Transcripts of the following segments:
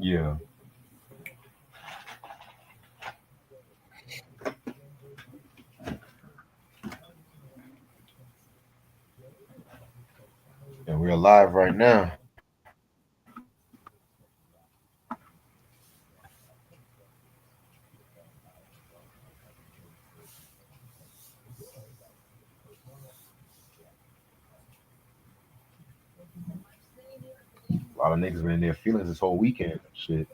Yeah. And we're live right now. A lot of niggas been in their feelings this whole weekend. Shit.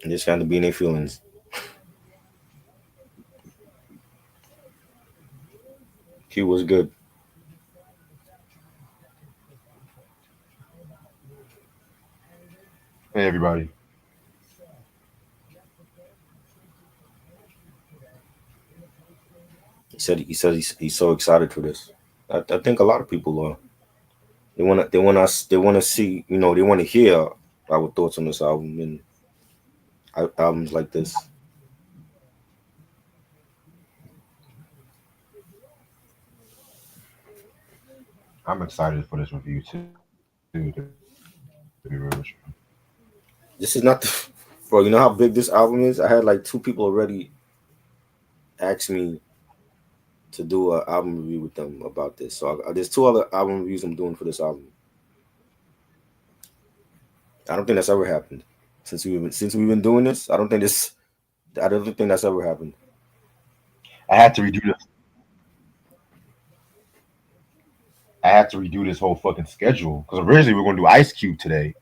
Just kind of be in their feelings. Q was good. Hey, everybody. He's so excited for this. I think a lot of people are. They wanna see, they want to hear our thoughts on this album and albums like this. I'm excited for this review too, to be real with you. This is not the, bro. You know how big this album is? I had like two people already ask me to do an album review with them about this. So there's two other album reviews I'm doing for this album. I don't think that's ever happened since we've been doing this. I don't think that's ever happened. I had to redo this. I had to redo this whole fucking schedule because originally we were gonna do Ice Cube today,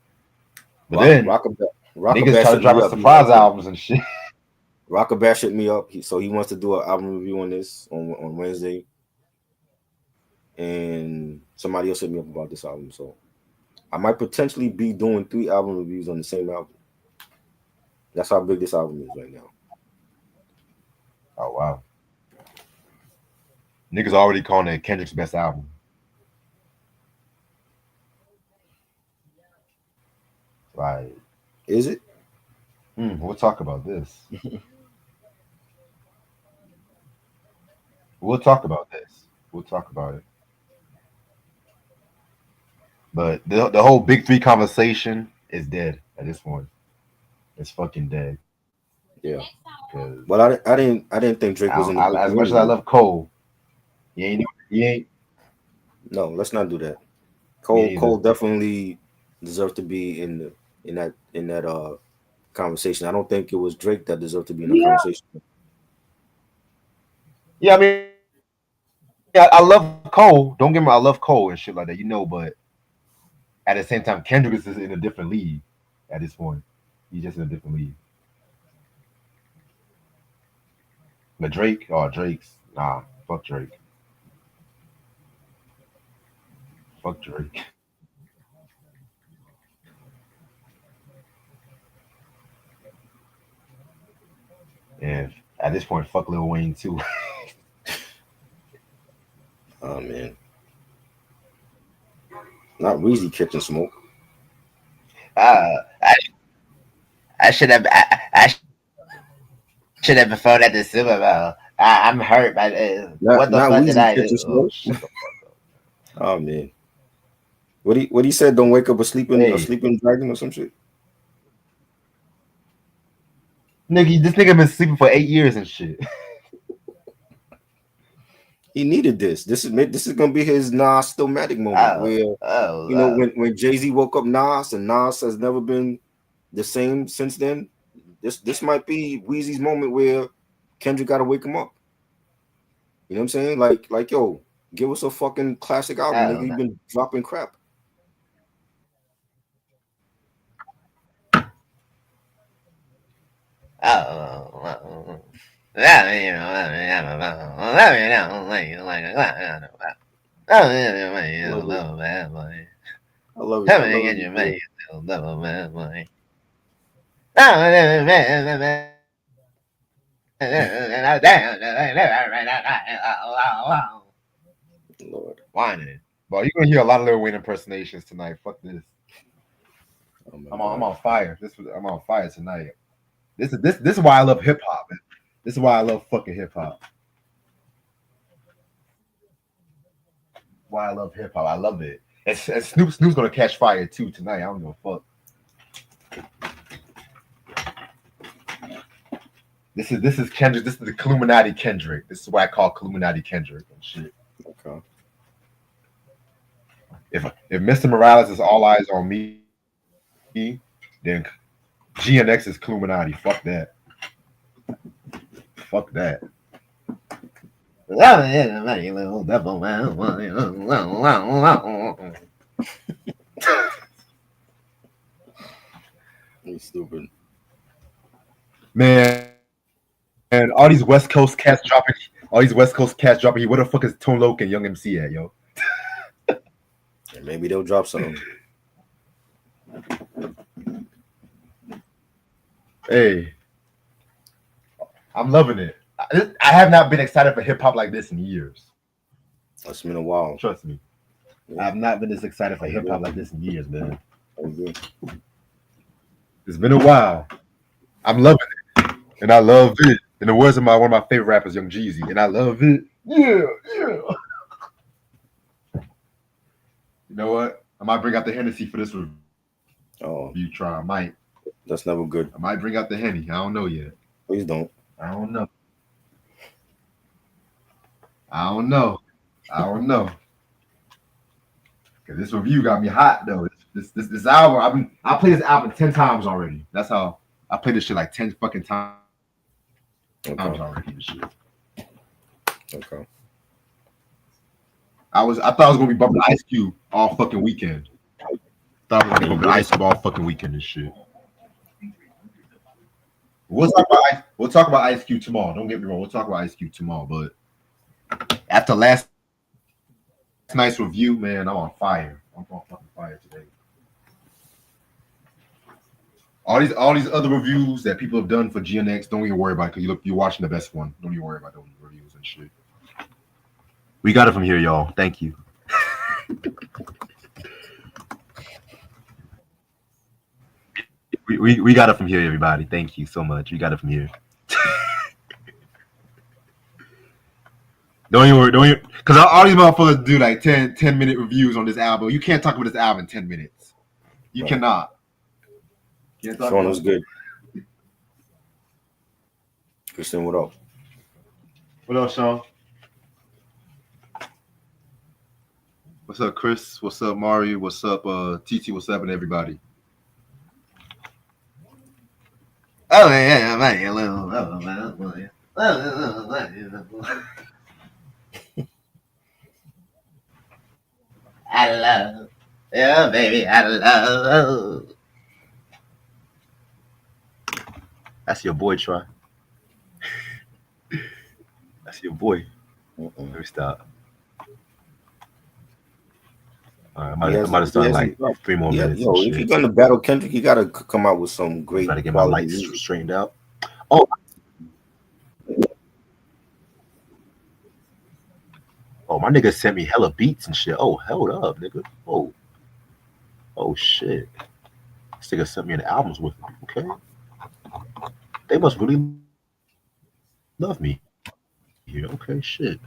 but Rock then Rock niggas Rockabash started hit me dropping up. He's like, surprise yo, albums and shit. Rockabash hit me up. So he wants to do an album review on this on Wednesday, and somebody else hit me up about this album. So I might potentially be doing three album reviews on the same album. That's how big this album is right now. Oh wow, niggas already calling it Kendrick's best album. Like, Is it? we'll talk about this. We'll talk about this. We'll talk about it. But the whole big three conversation is dead at this point. It's fucking dead. Yeah. Because Well, I didn't think Drake was in the I, as picture much as I anyway. love Cole, he ain't No, let's not do that. me Cole either. definitely deserved to be in that conversation. I don't think it was Drake that deserved to be in the Yeah, conversation. yeah. I mean, I love Cole. Don't get me. I love Cole and shit like that, But at the same time, Kendrick is in a different league at this point. He's just in a different league. But Drake, Drake's nah. Fuck Drake. Fuck Drake. And at this point, fuck Lil Wayne too. Oh man, not Weezy catching smoke. I I should have before at the Super Bowl. I'm hurt, but what the Not fuck did Weezy I do? catching Oh, smoke. shut the Oh man, what he said? Don't wake up a Hey, sleeping dragon or some shit. nigga, this nigga been sleeping for 8 years and shit. He needed this. This is gonna be his Nas Stillmatic moment Oh, where oh, when Jay-Z woke up Nas and Nas has never been the same since then. This might be Weezy's moment where Kendrick gotta wake him up. You know what I'm saying? Like yo, give us a fucking classic album, nigga. oh, You've been dropping crap. oh. I love it. I love it. I love it. Yeah. Lord. Whining. But you're gonna hear a lot of Lil Wayne impersonations tonight. Fuck this. Oh my I'm god. on fire. I'm on fire tonight. This is why I love hip hop. This is why I love fucking hip hop. Why I love hip hop. I love it. And Snoop's gonna catch fire too tonight. I don't give a fuck. This is Kendrick. This is the KILLUMINATI Kendrick. This is why I call KILLUMINATI Kendrick and shit. Okay. If Mr. Morales is all eyes on me, then GNX is KILLUMINATI. Fuck that. Fuck that. You stupid. Man, and all these West Coast cats dropping. All these West Coast cats dropping here. Where the fuck is Tone Loc and Young MC at, yo? And maybe they'll drop something. Hey, I'm loving it. I have not been excited for hip hop like this in years. It's been a while. Trust me. I have not been this excited for hip hop like this in years, man. It's been a while. I'm loving it. And I love it. In the words of one of my favorite rappers, Young Jeezy. And I love it. Yeah. You know what? I might bring out the Hennessy for this review. Oh, you try. I might. That's never good. I might bring out the Henny. I don't know yet. Please don't. I don't know. I don't know. Cause this review got me hot though. This album, I played this album 10 times already. That's how I played this shit like 10 fucking times already. This shit. Okay. I thought I was gonna be bumping Ice Cube all fucking weekend. Thought I was gonna be bumping Ice Cube all fucking weekend and shit. We'll talk about Ice Cube tomorrow. Don't get me wrong. We'll talk about Ice Cube tomorrow. But after last night's review, man, I'm on fire. I'm on fucking fire today. All these other reviews that people have done for GNX, don't even worry about it because you're watching the best one. Don't even worry about those reviews and shit. We got it from here, y'all. Thank you. We got it from here, everybody. Thank you so much. We got it from here. Don't even, because all these motherfuckers do like 10-minute reviews on this album. You can't talk about this album in 10 minutes. You cannot. Sean was good. Christian, what up? What up, Sean? What's up, Chris? What's up, Mario? What's up, TT? What's up, and everybody? Oh yeah, I love, yeah, baby, I love. That's your boy, Troy. That's your boy. Let me stop. All right, I'm about to start like 3 more minutes. Yo, if you're gonna battle Kendrick, you gotta come out with some great. Gotta get my lights straightened out. Oh, my nigga sent me hella beats and shit. Oh, hold up, nigga. Oh shit. This nigga sent me an albums with me. Okay. They must really love me. Yeah, okay, shit.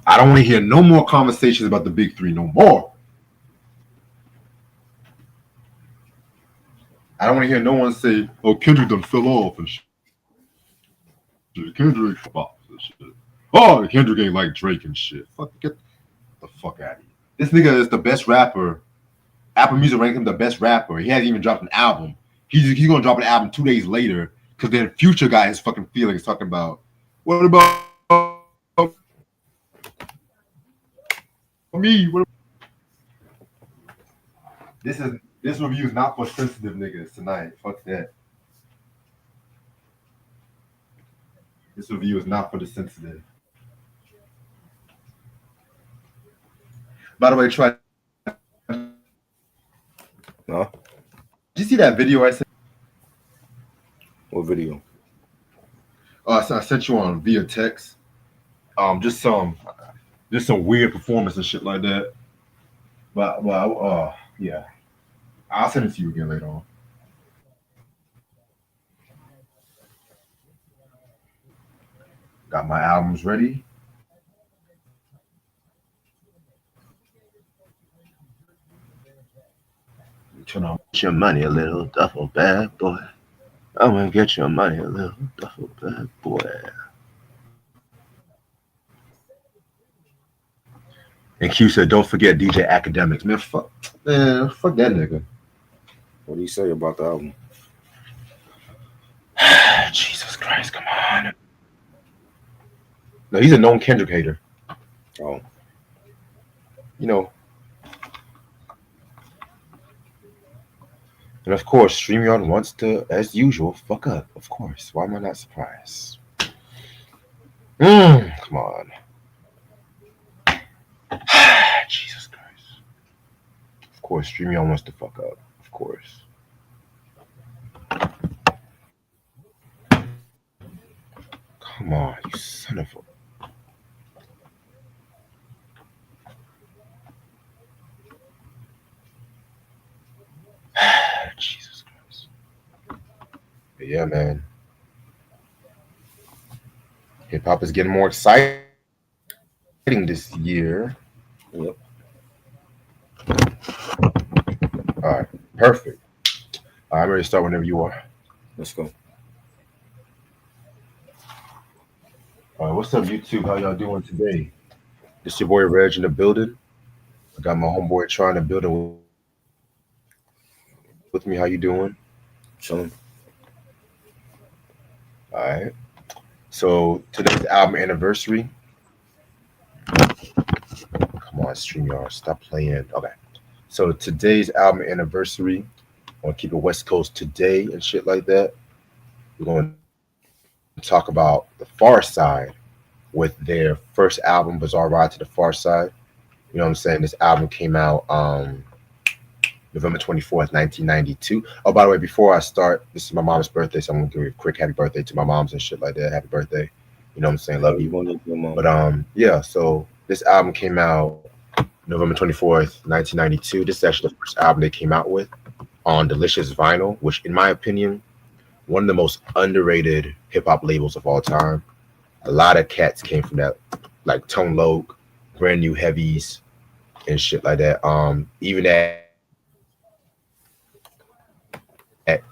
I don't want to hear no more conversations about the big three no more. I don't want to hear no one say, "Oh, Kendrick done fell off and shit." Kendrick bops and shit. Oh, Kendrick ain't like Drake and shit. Fuck, get the fuck out of here. This nigga is the best rapper. Apple Music ranked him the best rapper. He hasn't even dropped an album. He's gonna drop an album 2 days later because then Future got his fucking feelings talking about what about me? This review is not for sensitive niggas tonight. Fuck that. This review is not for the sensitive. By the way, try. No. Did you see that video I sent? What video? So I sent you on via text. Just some weird performance and shit like that. But yeah, I'll send it to you again later on. Got my albums ready. Turn on your money a little duffel bag boy. I'm gonna get your money a little duffel bag boy. And Q said, "Don't forget DJ Academics, man, fuck that nigga." What do you say about the album? Jesus Christ, come on. No, he's a known Kendrick hater. Oh, You know, and of course, StreamYard wants to, as usual, fuck up. Of course, why am I not surprised? Come on. Jesus Christ. Of course, StreamYard wants to fuck up. Of course. Come on, you son of a. Jesus Christ. But yeah, man. Hip hop is getting more exciting this year. yep. All right, perfect. All right, I'm ready to start whenever you are. Let's go. All right, what's up, YouTube? How y'all doing today? This your boy Reg in the building. I got my homeboy trying to build it with me. How you doing? Chilling. All right. So today's album anniversary. Come on, StreamYard, stop playing. Okay. So today's album anniversary. I want to keep it West Coast today and shit like that. We're going to talk about the Far Side with their first album, Bizarre Ride to the Far Side. You know what I'm saying? This album came out November 24th, 1992. Oh, by the way, before I start, this is my mom's birthday, so I'm gonna give you a quick happy birthday to my moms and shit like that. Happy birthday. You know what I'm saying? Love you. But yeah, so this album came out November 24th, 1992. This is actually the first album they came out with on Delicious Vinyl, which in my opinion, one of the most underrated hip hop labels of all time. A lot of cats came from that, like Tone Loc, Brand New Heavies, and shit like that. Even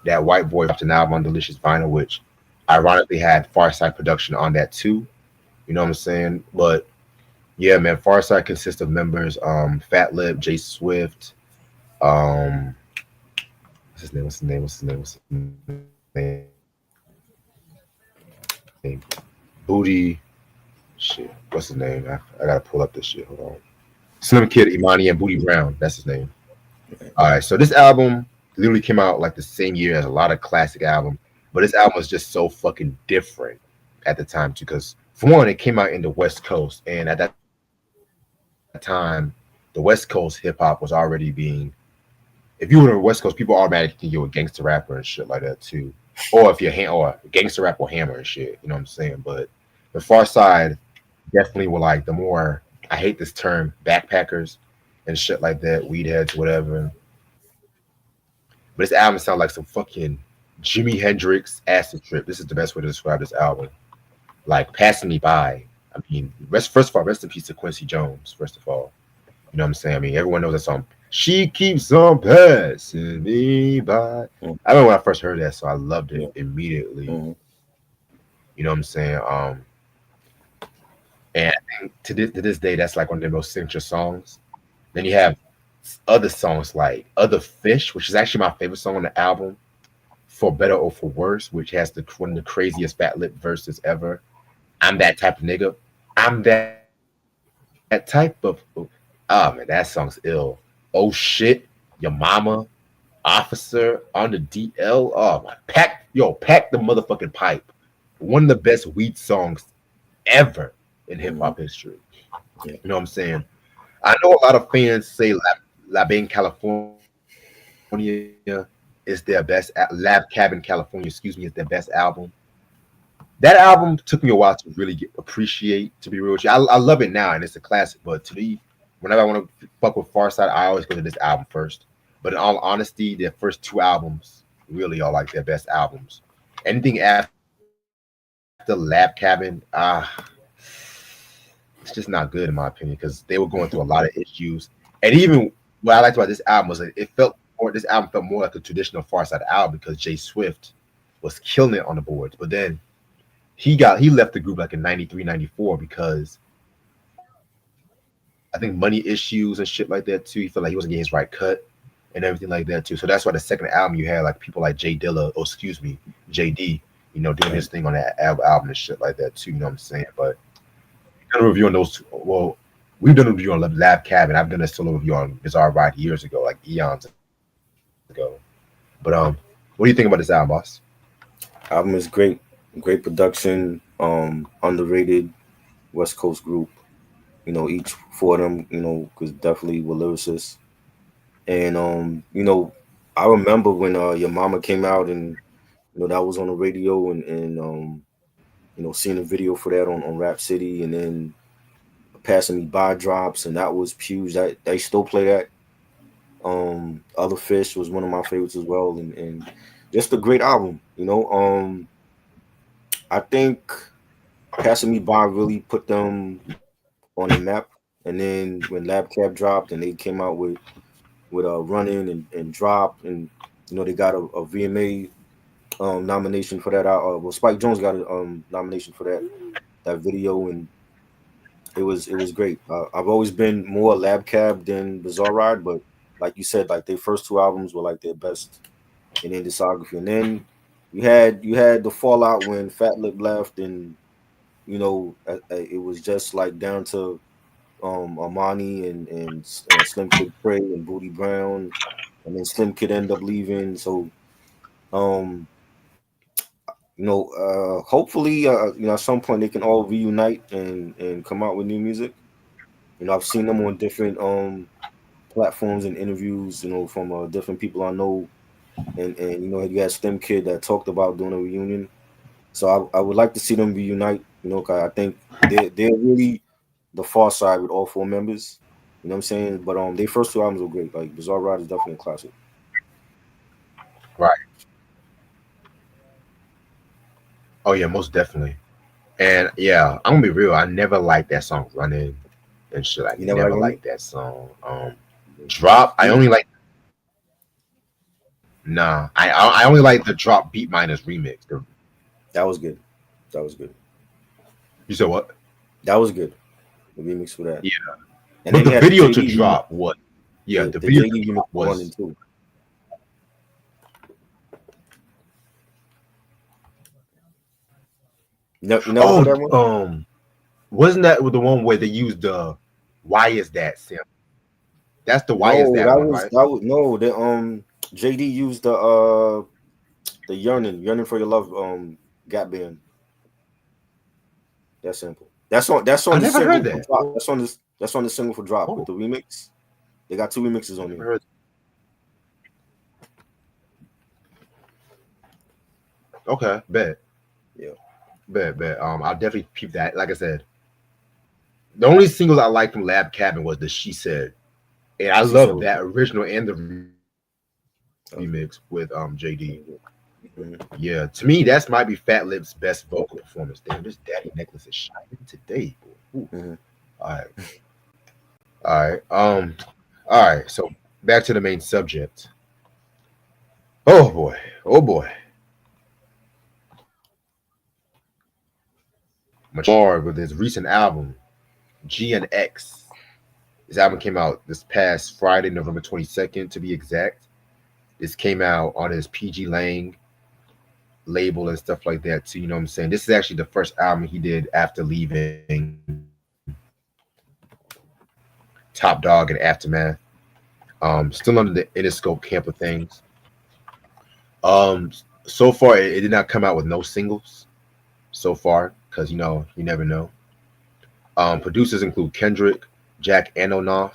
that white boy dropped an album on Delicious Vinyl, which ironically had Farside production on that too. You know what I'm saying? But yeah, man, Farside consists of members Fat Lip, J Swift, what's his name? Booty. Shit. What's his name? I gotta pull up this shit. Hold on. Slim Kid, Imani, and Booty Brown. That's his name. All right, so this album literally came out like the same year as a lot of classic albums, but this album was just so fucking different at the time too. Because for one, it came out in the West Coast, and at that time, the West Coast hip hop was already being. If you were in the West Coast, people automatically think you're a gangster rapper and shit like that too, or if you're or a gangster rapper or hammer and shit. You know what I'm saying? But the Far Side definitely were like the more. I hate this term, backpackers and shit like that, weed heads, whatever. But this album sounds like some fucking Jimi Hendrix acid trip. This is the best way to describe this album. Like passing me by. I mean, first of all, rest in peace to Quincy Jones. First of all, you know what I'm saying. I mean, everyone knows that song. She keeps on passing me by. I remember when I first heard that, so I loved it immediately. You know what I'm saying. And I think to this day, that's like one of their most signature songs. Then you have other songs like Other Fish, which is actually my favorite song on the album, For Better or For Worse, which has one of the craziest Fat Lip verses ever. I'm that type of nigga. I'm that type of. Oh man, that song's ill. Oh shit, your mama, officer on the DL. Oh my, pack the motherfucking pipe. One of the best weed songs ever in hip hop history. You know what I'm saying? I know a lot of fans say La Bang California is their best. Lab Cabin California, excuse me, is their best album. That album took me a while to really appreciate. To be real with you, I love it now, and it's a classic. But to me, whenever I want to fuck with Farside, I always go to this album first. But in all honesty, their first two albums really are like their best albums. Anything after the Lab Cabin, it's just not good in my opinion because they were going through a lot of issues. And even what I liked about this album was like this album felt more like a traditional Far Side album because Jay Swift was killing it on the boards. But then he left the group like in 93, 94 because I think money issues and shit like that too. He felt like he wasn't getting his right cut and everything like that too. So that's why the second album you had like people like Jay Dilla, or excuse me, JD, doing his thing on that album and shit like that too. You know what I'm saying? But we've done a review on those two. Well, we've done a review on Lab Cabin. I've done a solo review on Bizarre Ride years ago, like eons ago. But what do you think about this album, boss? Album is great, great production, underrated West Coast group. Each four of them, because definitely were lyricists. And I remember when Your Mama came out, and that was on the radio, and seeing a video for that on Rap City, and then Passing Me By drops, and that was huge. That they still play that. Other Fish was one of my favorites as well, and just a great album. I think Passing Me By really put them on the map. And then when Lab Cab dropped and they came out with Running and Drop, and they got a VMA nomination for that. Well, Spike Jones got a nomination for that video, and it was great. I've always been more Lab Cab than Bizarre Ride, but like you said, like their first two albums were like their best in their discography. And then you had the fallout when Fat Lip left, and it was just like down to Armani and Slim Kid Prey and Booty Brown, and then Slim Kid ended up leaving. So hopefully at some point they can all reunite and come out with new music. I've seen them on different platforms and interviews, from different people I know, and you had Slim Kid that talked about doing a reunion. So I would like to see them reunite, because I think they're really the Far Side with all four members. You know what I'm saying? But their first two albums were great. Like Bizarre Ride is definitely a classic. Right. Oh yeah, most definitely. And yeah, I'm gonna be real. I never liked that song Running and shit. I You never never liked that song. Drop. I only like. Nah, I only like the Drop Beat Minus remix. That was good. That was good. You said what? That was good. The remix for that. Yeah. And But then the video to Drop, what? Yeah, the video JD to Drop remix 1 was. and 2. You never heard that one? Wasn't that the one where they used the "Why Is That" sample? That's the "Why Is That" one, right? That was no. The JD used the yearning for your love Gap Band. That sample. That's on I the never single heard for that. Drop. That's on the single for Drop with Oh, the remix. They got 2 remixes on never here. heard. Okay, bet, Yeah. bet. I'll definitely keep that. Like I said, the only singles I liked from Lab Cabin was the "She Said," and I She said love was that good. original and the That was good. remix with JD. Mhm. Yeah, to me, that's might be Fat Lip's best vocal performance. Damn, this Daddy Necklace is shining today. Ooh. Mhm. All right, all right, all right. So back to the main subject. Oh boy, oh boy. More with his recent album, GNX. This album came out this past Friday, November 22nd, to be exact. This came out on his PG Lang label and stuff like that too. You know what I'm saying? This is actually the first album he did after leaving Top Dog and Aftermath. Still under the Interscope camp of things. So far it did not come out with no singles so far because you never know. Producers include Kendrick, Jack Antonoff,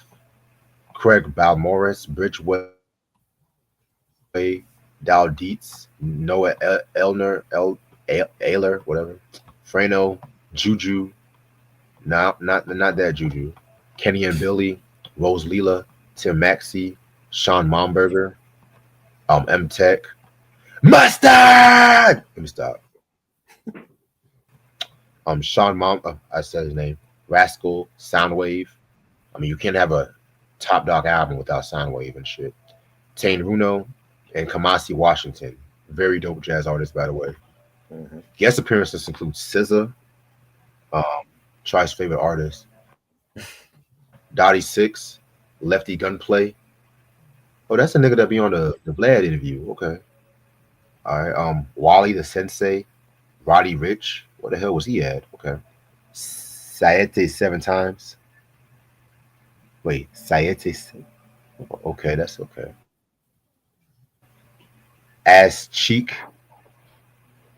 Craig Balmorris, Bridgeway, Dal Dietz, Noah Elner, Ayler, whatever, Frano, Juju, not that Juju, Kenny and Billy, Rose Leela, Tim Maxey, Sean Momberger, M Tech, Mustard. Let me stop. Sean Mom, I said his name, Rascal, Soundwave. I mean, you can't have a top dog album without Soundwave and shit. Tane Runo and Kamasi Washington, very dope jazz artists, by the way. Mm-hmm. Guest appearances include SZA, um, Tri's favorite artist, Dottie Six, Lefty Gunplay. Oh, that's a nigga that be on the Vlad interview. Okay. All right. Wally the Sensei, Roddy Rich. What the hell was he at? Okay. Sayete Seven Times. Wait, Sayete. Okay, that's okay. Ass Cheek.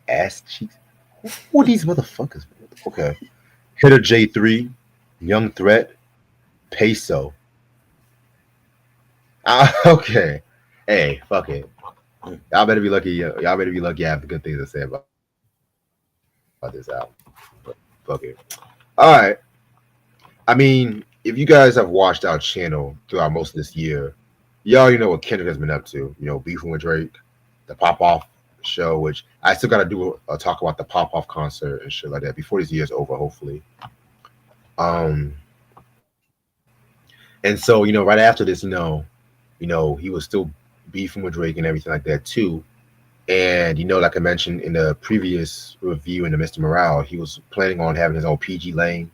Ass Cheeks. Who are these motherfuckers? Okay. Hitter J3, Young Threat, Peso. Okay. Hey, fuck it. Y'all better be lucky. Y'all better be lucky I have the good things to say about this album. But fuck it. All right. I mean, if you guys have watched our channel throughout most of this year, you already know what Kendrick has been up to. You know, beefing with Drake, the Pop Off show, which I still got to do a talk about the Pop Off concert and shit like that before this year's over, hopefully. And so, you know, right after this, you know, he was still beefing with Drake and everything like that too. And you know, like I mentioned in the previous review in the Mr. Morale, he was planning on having his own PG lane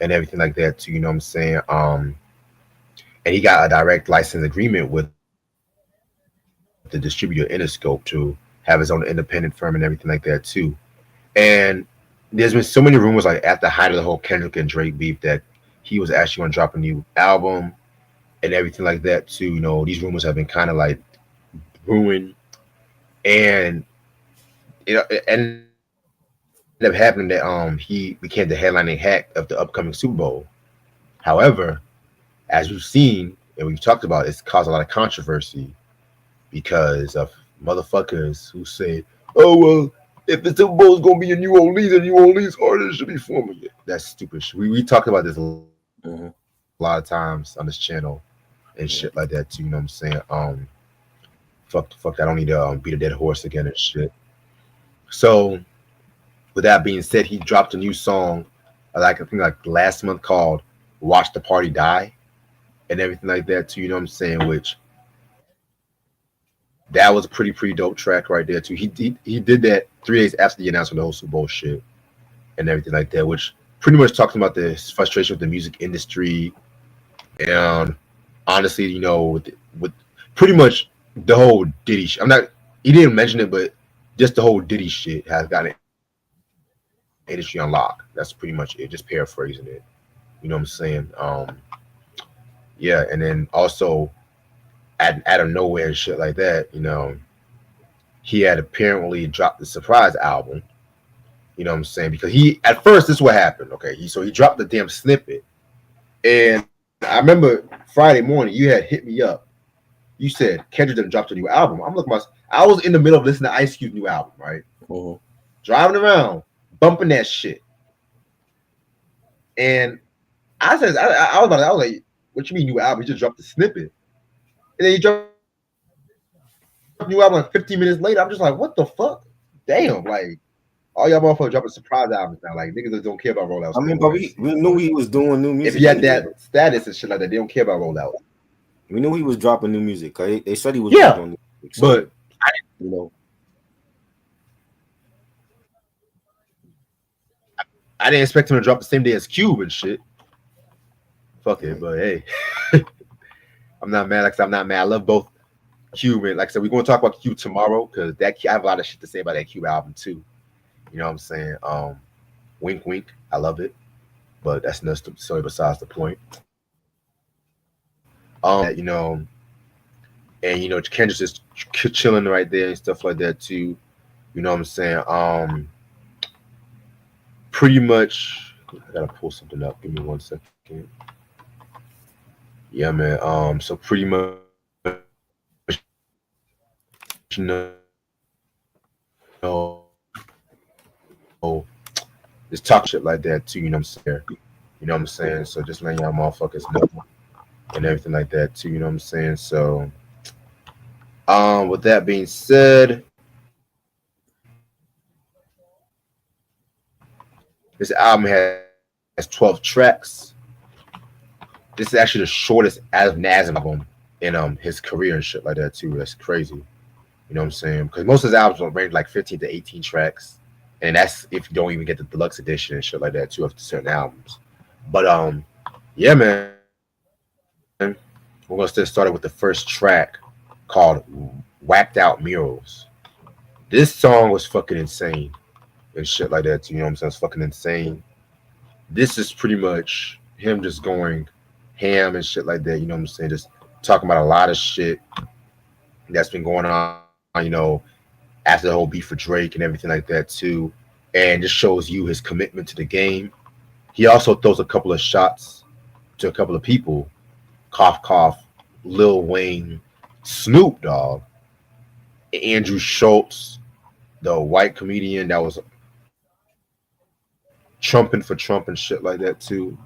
and everything like that too. You know what I'm saying? And he got a direct license agreement with the distributor Interscope to have his own independent firm and everything like that too. And there's been so many rumors, like at the height of the whole Kendrick and Drake beef, that he was actually going to drop a new album and everything like that too. You know, these rumors have been kind of like brewing, and it ended up happening that he became the headlining act of the upcoming Super Bowl. However, as we've seen and we've talked about, it's caused a lot of controversy because of motherfuckers who say, "Oh well, if the Super Bowl is gonna be in New Orleans, and New Orleans artists should be forming it." That's stupid shit. We talked about this a lot of times on this channel and shit like that too. You know what I'm saying? Fuck. I don't need to beat a dead horse again and shit. So, with that being said, he dropped a new song, like I think like last month, called "Watch the Party Die" and everything like that too. You know what I'm saying? Which that was a pretty dope track right there too. He did that 3 days after the announcement of the whole Super Bowl shit and everything like that, which pretty much talking about this frustration with the music industry. And honestly, you know, with pretty much the whole Diddy shit. He didn't mention it, but just the whole Diddy shit has gotten the industry on lock. That's pretty much it. Just paraphrasing it. You know what I'm saying? Yeah, and then also out of nowhere and shit like that, you know, he had apparently dropped the surprise album. You know what I'm saying? Because he at first, this is what happened. Okay, he dropped the damn snippet, and I remember Friday morning you had hit me up. You said Kendrick done dropped a new album. I'm looking I was in the middle of listening to Ice Cube's new album, right? Driving around, bumping that shit, and I said, I was like, "What you mean new album? He just dropped the snippet," and then he dropped a new album like 15 minutes later. I'm just like, "What the fuck? Damn!" Like all y'all motherfuckers dropping surprise albums now. Like niggas don't care about rollouts. I mean, but we knew he was doing new music. If he had that status and shit like that, they don't care about rollouts. We knew he was dropping new music. They said he was dropping new music, so, but you know, I didn't expect him to drop the same day as Cube and shit. Fuck it, but hey, I'm not mad. Like I said, I'm not mad. I love both Cube and like I said, we're gonna talk about Cube tomorrow because I have a lot of shit to say about that Cube album too. You know what I'm saying? Wink, wink. I love it, but that's another story besides the point. You know, and you know, Kendrick's just chilling right there and stuff like that too. You know what I'm saying? Pretty much. I gotta pull something up. Give me 1 second. Yeah, man. So pretty much, you know, just talk shit like that too. You know what I'm saying? You know what I'm saying? So just letting y'all motherfuckers know and everything like that too. You know what I'm saying? So, with that being said, This album has 12 tracks. This is actually the shortest album in his career and shit like that too. That's crazy. You know what I'm saying? Because most of his albums will range like 15 to 18 tracks, and that's if you don't even get the deluxe edition and shit like that too of certain albums. But yeah, man, we're gonna start started with the first track called "Whacked Out Murals." This song was fucking insane and shit like that too. You know what I'm saying? It's fucking insane. This is pretty much him just going ham and shit like that. You know what I'm saying? Just talking about a lot of shit that's been going on, you know, after the whole beef for Drake and everything like that too. And just shows you his commitment to the game. He also throws a couple of shots to a couple of people. Cough, cough, Lil Wayne, Snoop Dogg, Andrew Schultz, the white comedian that was trumping for Trump and shit like that too.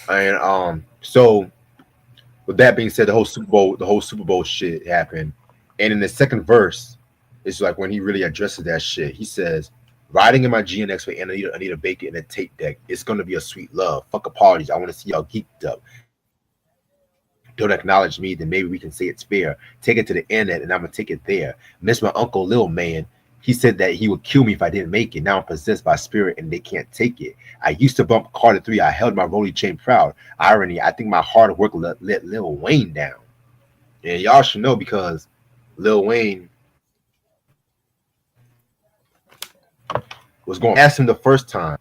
And so with that being said, the whole Super Bowl shit happened. And in the second verse, it's like when he really addresses that shit. He says, "Riding in my GNX with Anita Baker in a tape deck. It's gonna be a sweet love. Fuck apologies. I want to see y'all geeked up. Don't acknowledge me, then maybe we can say it's fair. Take it to the internet, and I'm gonna take it there. Miss my uncle, Lil Man. He said that he would kill me if I didn't make it. Now I'm possessed by spirit, and they can't take it. I used to bump Carter 3. I held my rolling chain proud. Irony. I think my hard work let Lil Wayne down. And y'all should know because Lil Wayne was going. Asked him the first time.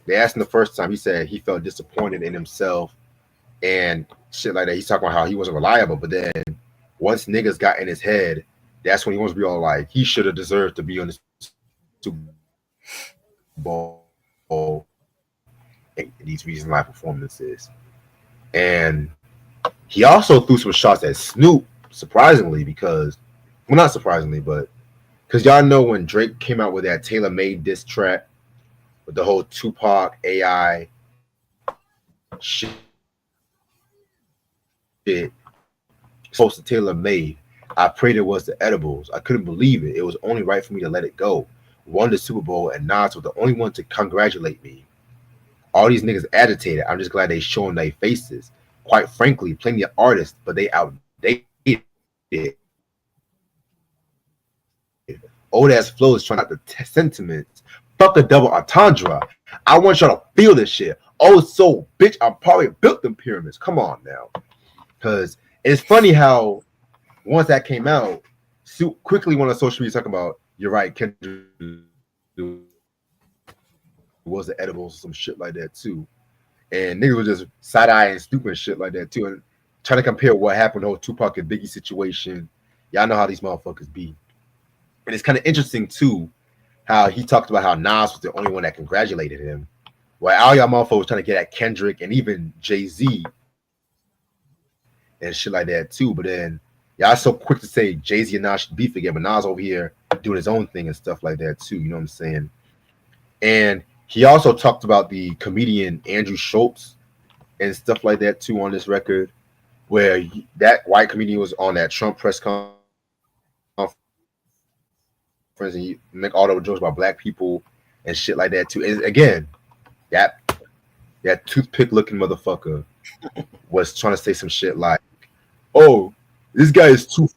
They asked him the first time. He said he felt disappointed in himself and shit like that. He's talking about how he wasn't reliable, but then once niggas got in his head, that's when he wants to be all like, he should have deserved to be on the Super Bowl and these reason live performances. And he also threw some shots at Snoop, surprisingly, because, well, not surprisingly, but because y'all know when Drake came out with that Taylor Made diss track with the whole Tupac AI shit, supposed to Taylor Made. I prayed it was the edibles. I couldn't believe it. It was only right for me to let it go. Won the Super Bowl, and Nas was the only one to congratulate me. All these niggas agitated. I'm just glad they showing their faces. Quite frankly, plenty of artists, but they outdated. Old ass flows trying out the sentiments. Fuck a double entendre. I want y'all to feel this shit. Oh, so bitch, I probably built them pyramids. Come on now. Because it's funny how once that came out, quickly went on social media talking about, you're right, Kendrick was the edibles or some shit like that too. And niggas were just side-eyeing stupid shit like that too. And trying to compare what happened to the whole Tupac and Biggie situation. Y'all know how these motherfuckers be. And it's kind of interesting too, how he talked about how Nas was the only one that congratulated him. While all y'all motherfuckers trying to get at Kendrick and even Jay-Z and shit like that too. But then y'all so quick to say Jay-Z and Nas should beef again, but Nas over here doing his own thing and stuff like that too. You know what I'm saying? And he also talked about the comedian Andrew Schultz and stuff like that too on this record, where that white comedian was on that Trump press conference and he make all those jokes about black people and shit like that too. And again, that toothpick looking motherfucker was trying to say some shit like, "Oh, this guy is too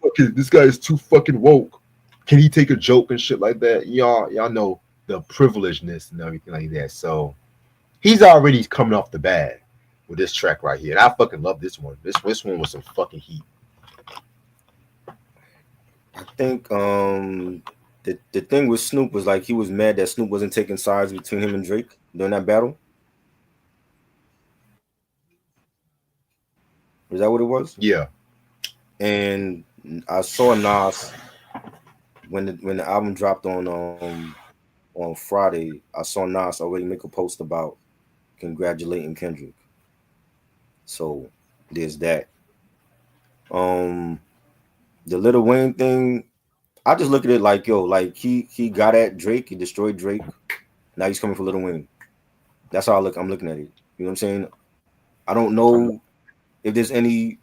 fucking woke. Can he take a joke and shit like that?" Y'all know the privilegedness and everything like that. So he's already coming off the bag with this track right here. And I fucking love this one. This one was some fucking heat. I think the thing with Snoop was like he was mad that Snoop wasn't taking sides between him and Drake during that battle. Is that what it was? Yeah. And I saw Nas when the album dropped on Friday. I saw Nas already make a post about congratulating Kendrick. So there's that. The Lil Wayne thing, I just look at it like, yo, like he got at Drake, he destroyed Drake. Now he's coming for Lil Wayne. That's how I'm looking at it. You know what I'm saying? I don't know if there's any,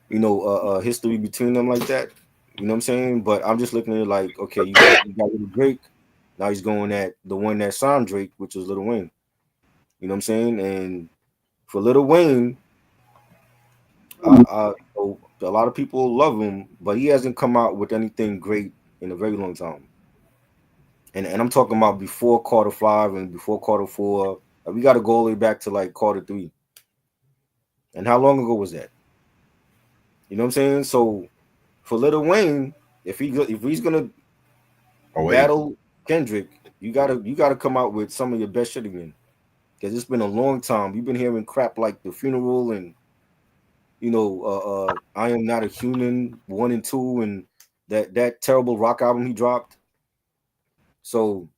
history between them like that. You know what I'm saying? But I'm just looking at it like, okay, you got rid of Drake. Now he's going at the one that signed Drake, which was Lil Wayne. You know what I'm saying? And for Lil Wayne, a lot of people love him, but he hasn't come out with anything great in a very long time. And I'm talking about before Carter 5 and before Carter 4. We got to go all the way back to like Carter 3. And how long ago was that? You know what I'm saying? So for Lil Wayne, if he's gonna battle Kendrick, you gotta come out with some of your best shit again. Because it's been a long time. You've been hearing crap like The Funeral and I Am Not a Human 1 and 2 and that terrible rock album he dropped. So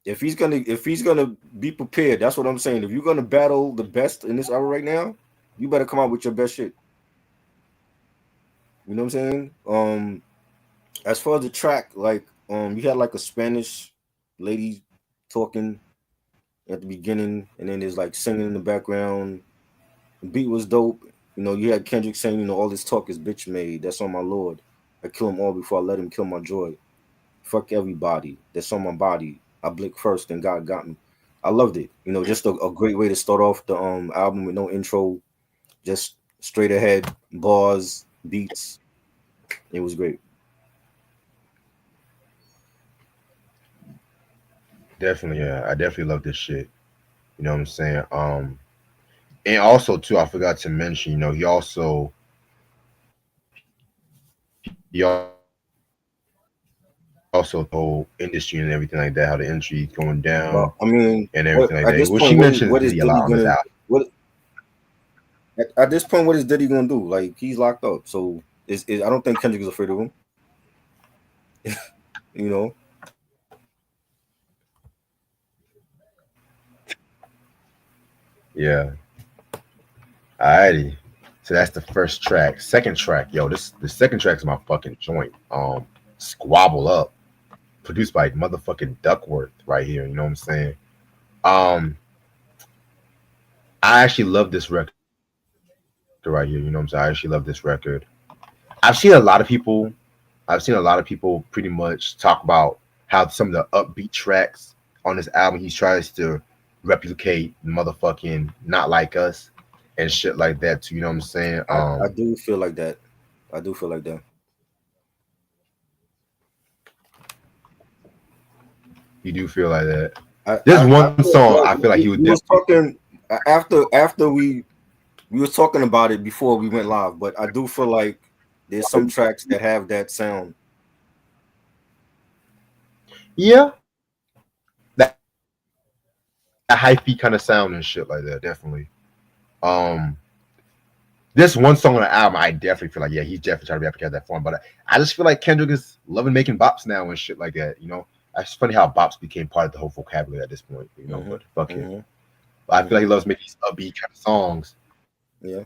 if he's gonna be prepared, that's what I'm saying. If you're gonna battle the best in this era right now, you better come out with your best shit. You know what I'm saying? As far as the track, like you had like a Spanish lady talking at the beginning, and then there's like singing in the background. The beat was dope. You had Kendrick saying, all this talk is bitch made. That's on my lord. I kill them all before I let him kill my joy. Fuck everybody that's on my body. I blinked first and God got me. I loved it. Just a great way to start off the album with no intro, just straight ahead bars, beats. It was great. Definitely, yeah. I definitely love this shit. You know what I'm saying? And also too, I forgot to mention, he also the whole industry and everything like that, how the industry is going down Well, I mean, and what everything like at that. this Well, she point, mentions what is Diddy a lot Diddy on this gonna album. what at this point? What is Diddy gonna do? Like he's locked up, so I don't think Kendrick is afraid of him. You know, Yeah. Alrighty. So that's the first track. Second track, yo, the second track is my fucking joint. Squabble Up, produced by motherfucking Duckworth right here. You know what I'm saying? Um, I actually love this record right here. You know what I'm saying? I actually love this record. I've seen a lot of people. I've seen a lot of people pretty much talk about how some of the upbeat tracks on this album he tries to replicate motherfucking Not Like Us and shit like that too. You know what I'm saying? I do feel like that. I do feel like that. You do feel like that. There's I one feel, song well, I feel like he would we was definitely. talking after we were talking about it before we went live, but I do feel like there's some tracks that have that sound. Yeah, that hypey kind of sound and shit like that. Definitely. Um, this one song on the album, I definitely feel like yeah, he's definitely trying to replicate that form. But I just feel like Kendrick is loving making bops now and shit like that. It's funny how bops became part of the whole vocabulary at this point. Mm-hmm. But fuck him. Mm-hmm. But I feel Mm-hmm. like he loves making these upbeat kind of songs Yeah.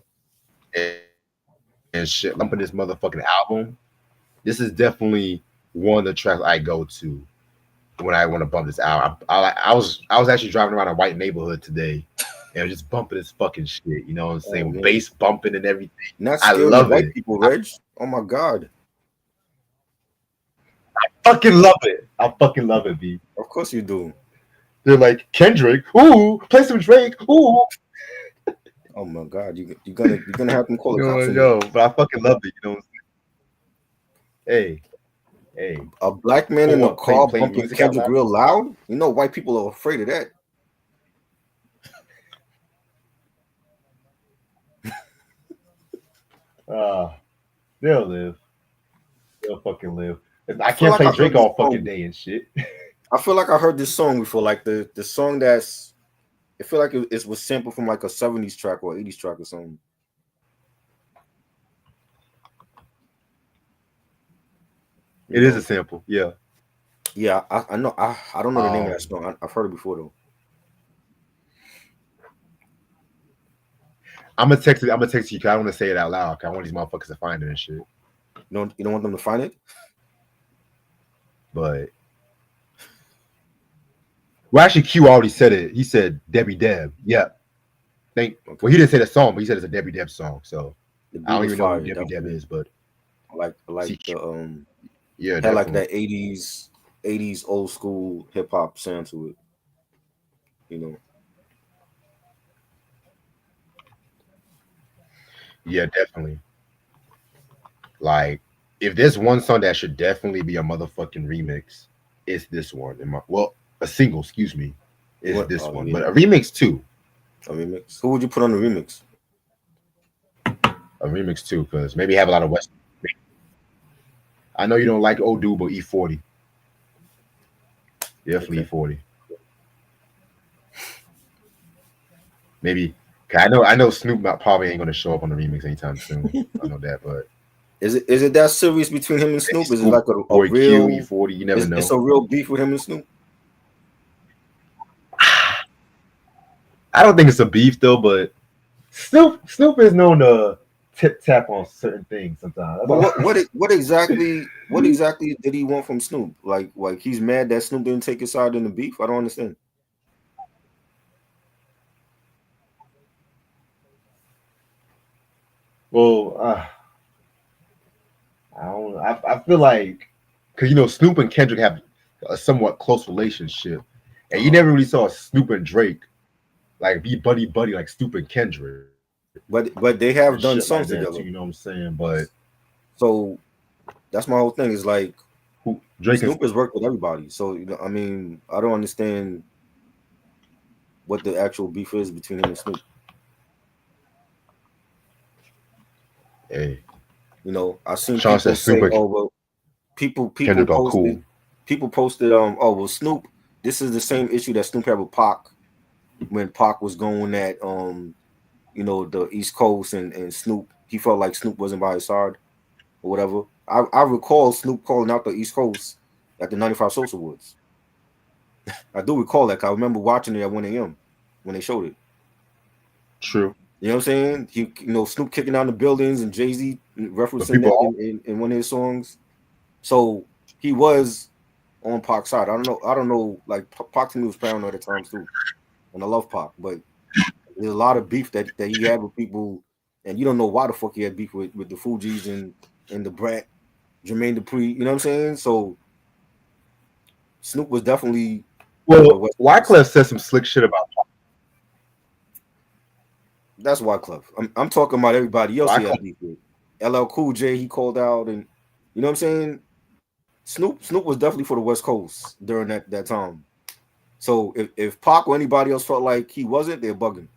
and shit. Lumping this motherfucking album. This is definitely one of the tracks I go to when I want to bump this album. I was actually driving around a white neighborhood today and just bumping this fucking shit. You know what I'm saying? Oh With man. bass bumping and everything. Not I scaring the love white it. people, Reg. Oh my god. Fucking love it. I fucking love it, B. Of course you do. They're like Kendrick. Ooh, play some Drake. Ooh. Oh my god. You're gonna have them call the cops on you. Yo, but I fucking love it. You know what I'm saying? Hey, A black man for in a what? car Playing bumping music out Kendrick loud. real loud. White people are afraid of that. Uh, they'll live. They'll fucking live. I I feel can't like play I heard Drake this all fucking song. day and shit. I feel like I heard this song before, like the song that's. I feel like it was sampled from like a '70s track or '80s track or something. You It is a know. sample. Yeah. Yeah, I know. I don't know the name of that Um, song. I've heard it before though. I'm gonna text it. I'm gonna text you because I want to say it out loud. Cause I want these motherfuckers to find it and shit. You don't want them to find it? But well, actually, Q already said it. He said Debbie Deb. Yeah. Well, Okay. he didn't say the song, but he said it's a Debbie Deb song. So The I beat don't was even know who fire, Debbie Deb definitely. is, but I like CQ. the Yeah, had like definitely. that '80s old school hip hop sound to it. You know. Yeah, definitely. Like, if there's one song that should definitely be a motherfucking remix, it's this one. Well, a single, excuse me, is What? this Oh, one. yeah. But a remix too. A remix. Who would you put on the remix? A remix too, because maybe have a lot of West. I know you don't like old dude, but E40. Definitely Okay. E40. Maybe. 'Cause I know Snoop probably ain't gonna show up on the remix anytime soon. I know that, but Is it that serious between him and maybe Snoop? Is it like a Schoolboy Q, real? E40, you never It's know. a real beef with him and Snoop? I don't think it's a beef though, but Snoop is known to tip tap on certain things sometimes. But what exactly did he want from Snoop? Like he's mad that Snoop didn't take his side in the beef? I don't understand. Well, I don't. I feel like because Snoop and Kendrick have a somewhat close relationship, and you never really saw Snoop and Drake like be buddy buddy like Snoop and Kendrick But they and have shit done like songs that too. together. You know what I'm saying? But So that's my whole thing. Is like who Drake is Snoop has worked with everybody. So I mean, I don't understand what the actual beef is between him and Snoop. hey. I seen Sean people said Snoop say, and "Oh well," people Kendrick are cool. posted, "Oh well, Snoop. This is the same issue that Snoop had with Pac when Pac was going at the East Coast and Snoop. He felt like Snoop wasn't by his side or whatever. I recall Snoop calling out the East Coast at the 95 Social Awards. I do recall that. I remember watching it at 1 a.m. when they showed it. True. You know what I'm saying? Snoop kicking down the buildings and Jay-Z But referencing people that all in one of his songs. So he was on Pac's side. I don't know. Like Pac to me was paranoid at times too, and I love Pac, but there's a lot of beef that he had with people, and you don't know why the fuck he had beef with the Fugees and the Brat, Jermaine Dupri. You know what I'm saying? So Snoop was definitely for the well, West Coast. Wyclef said some slick shit about That's Wyclef. I'm talking about everybody else he Wyclef. had beef with. LL Cool J he called out, and you know what I'm saying. Snoop was definitely for the West Coast during that time. So if Pac or anybody else felt like he wasn't, they're bugging.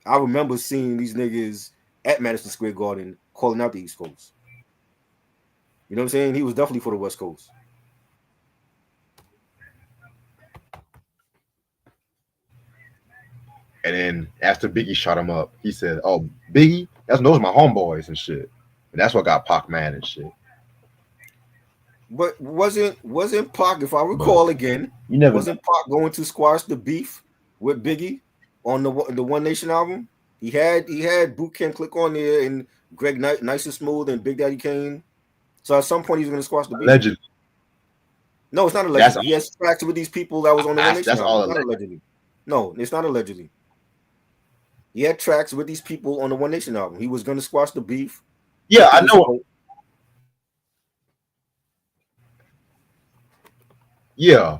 I remember seeing these niggas at Madison Square Garden calling out the East Coast. You know what I'm saying? He was definitely for the West Coast. And then after Biggie shot him up, he said, "Oh, Biggie, those are my homeboys and shit." And that's what got Pac mad and shit. But wasn't Pac, if I But recall again, you never know. wasn't Pac going to squash the beef with Biggie on the One Nation album? He had Boot Camp Click on there and Greg Nice and Smooth and Big Daddy Kane. So at some point he's going to squash the beef. Allegedly. No, it's not allegedly. He has tracks with these people that was on the One Nation That's album. all It's not allegedly. No, it's not allegedly. He had tracks with these people on the One Nation album. He was going to squash the beef. Yeah, I know. Yeah,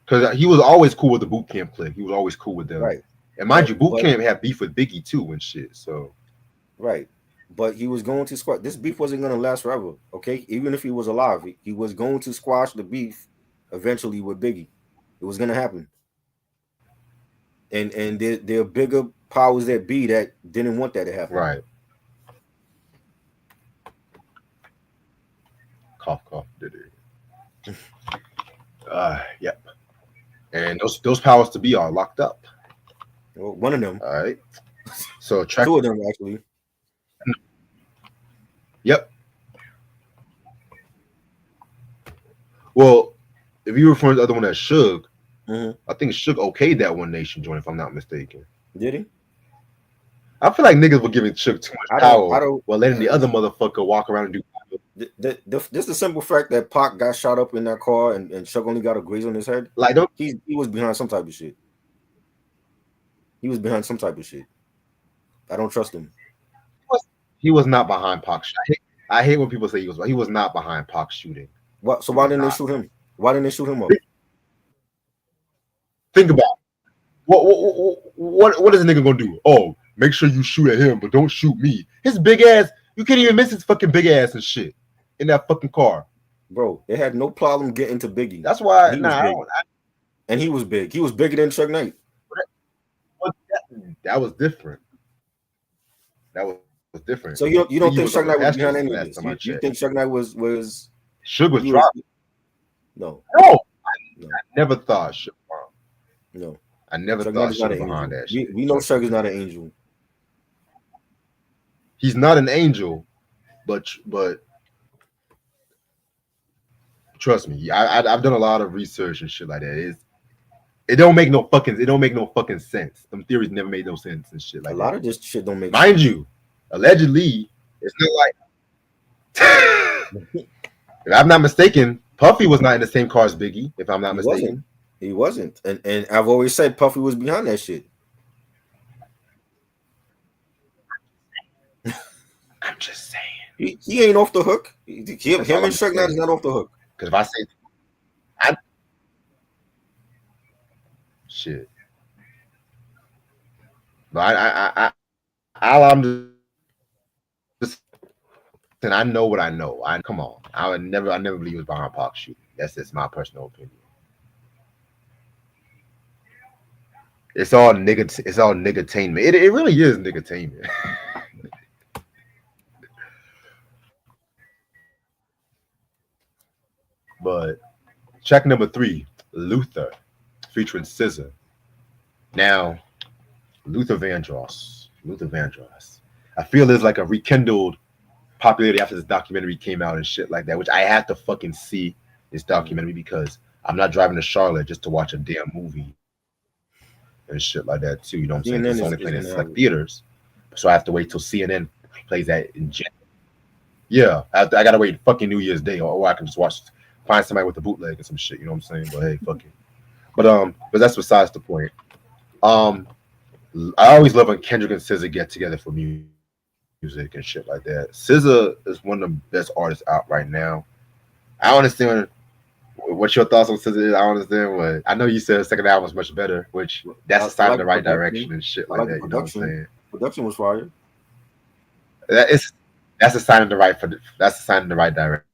because he was always cool with the Boot Camp clique. He was always cool with them. Right. And mind you, Boot Camp had beef with Biggie too and shit. So right. But he was going to squash. This beef wasn't going to last forever. Okay, even if he was alive, he was going to squash the beef eventually with Biggie. It was going to happen. And there are bigger powers that be that didn't want that to happen. right. Cough, cough, did it. Yep. And those powers to be are locked up. Well, one of them. All right. So track. Two of them actually. Yep. Well, if you refer to the other one as Suge, I think Suge okayed that One Nation joint, if I'm not mistaken. Did he? I feel like niggas were giving Suge too much power while letting the other motherfucker walk around and do. Just the simple fact that Pac got shot up in that car and Suge only got a graze on his head. Like, he was behind some type of shit. He was behind some type of shit. I don't trust him. He was not behind Pac. I hate when people say he was. He was not behind Pac shooting. What? So why didn't they shoot him? Why didn't they shoot him up? Think about it. What is a nigga gonna do? Oh, make sure you shoot at him, but don't shoot me. His big ass, you can't even miss his fucking big ass and shit in that fucking car. Bro, they had no problem getting to Biggie. That's why, and he was big. He was bigger than Suge Knight. That was different. That was different. So you don't think Suge Knight was behind any of this? You think Suge Knight was Suge was dropped? No. I never thought Suge. No. I never thought Suge was behind that shit. We know Suge is not an angel. He's not an angel, but trust me, I've done a lot of research and shit like that. It don't make no fucking sense. Them theories never made no sense and shit like that. A lot of this shit don't make sense. Mind you, allegedly, it's not like if I'm not mistaken, Puffy was not in the same car as Biggie, if I'm not mistaken. He wasn't. And I've always said Puffy was behind that shit. I'm just saying. He ain't off the hook. Him and Suge Knight is not off the hook. Because if I say shit. But I'm just and I know what I know. Come on. I never believe it was behind Pac shooting. That's just my personal opinion. It's all nigga-tainment. It really is nigga-tainment. But track number 3, Luther, featuring SZA. Now, Luther Vandross. I feel there's like a rekindled popularity after this documentary came out and shit like that, which I have to fucking see this documentary because I'm not driving to Charlotte just to watch a damn movie and shit like that too. You know what I'm saying? It's only playing in select theaters, so I have to wait till CNN plays that in January. Yeah, I gotta wait fucking New Year's Day, or I can just find somebody with a bootleg or some shit. You know what I'm saying? But hey, fuck it. But that's besides the point. I always love when Kendrick and SZA get together for music and shit like that. SZA is one of the best artists out right now. I don't understand what your thoughts on SZA is. I don't understand what. I know you said the second album was much better, which that's a sign in the right direction and shit like that. You know what I'm saying? Production was fire. That's a sign in the right direction.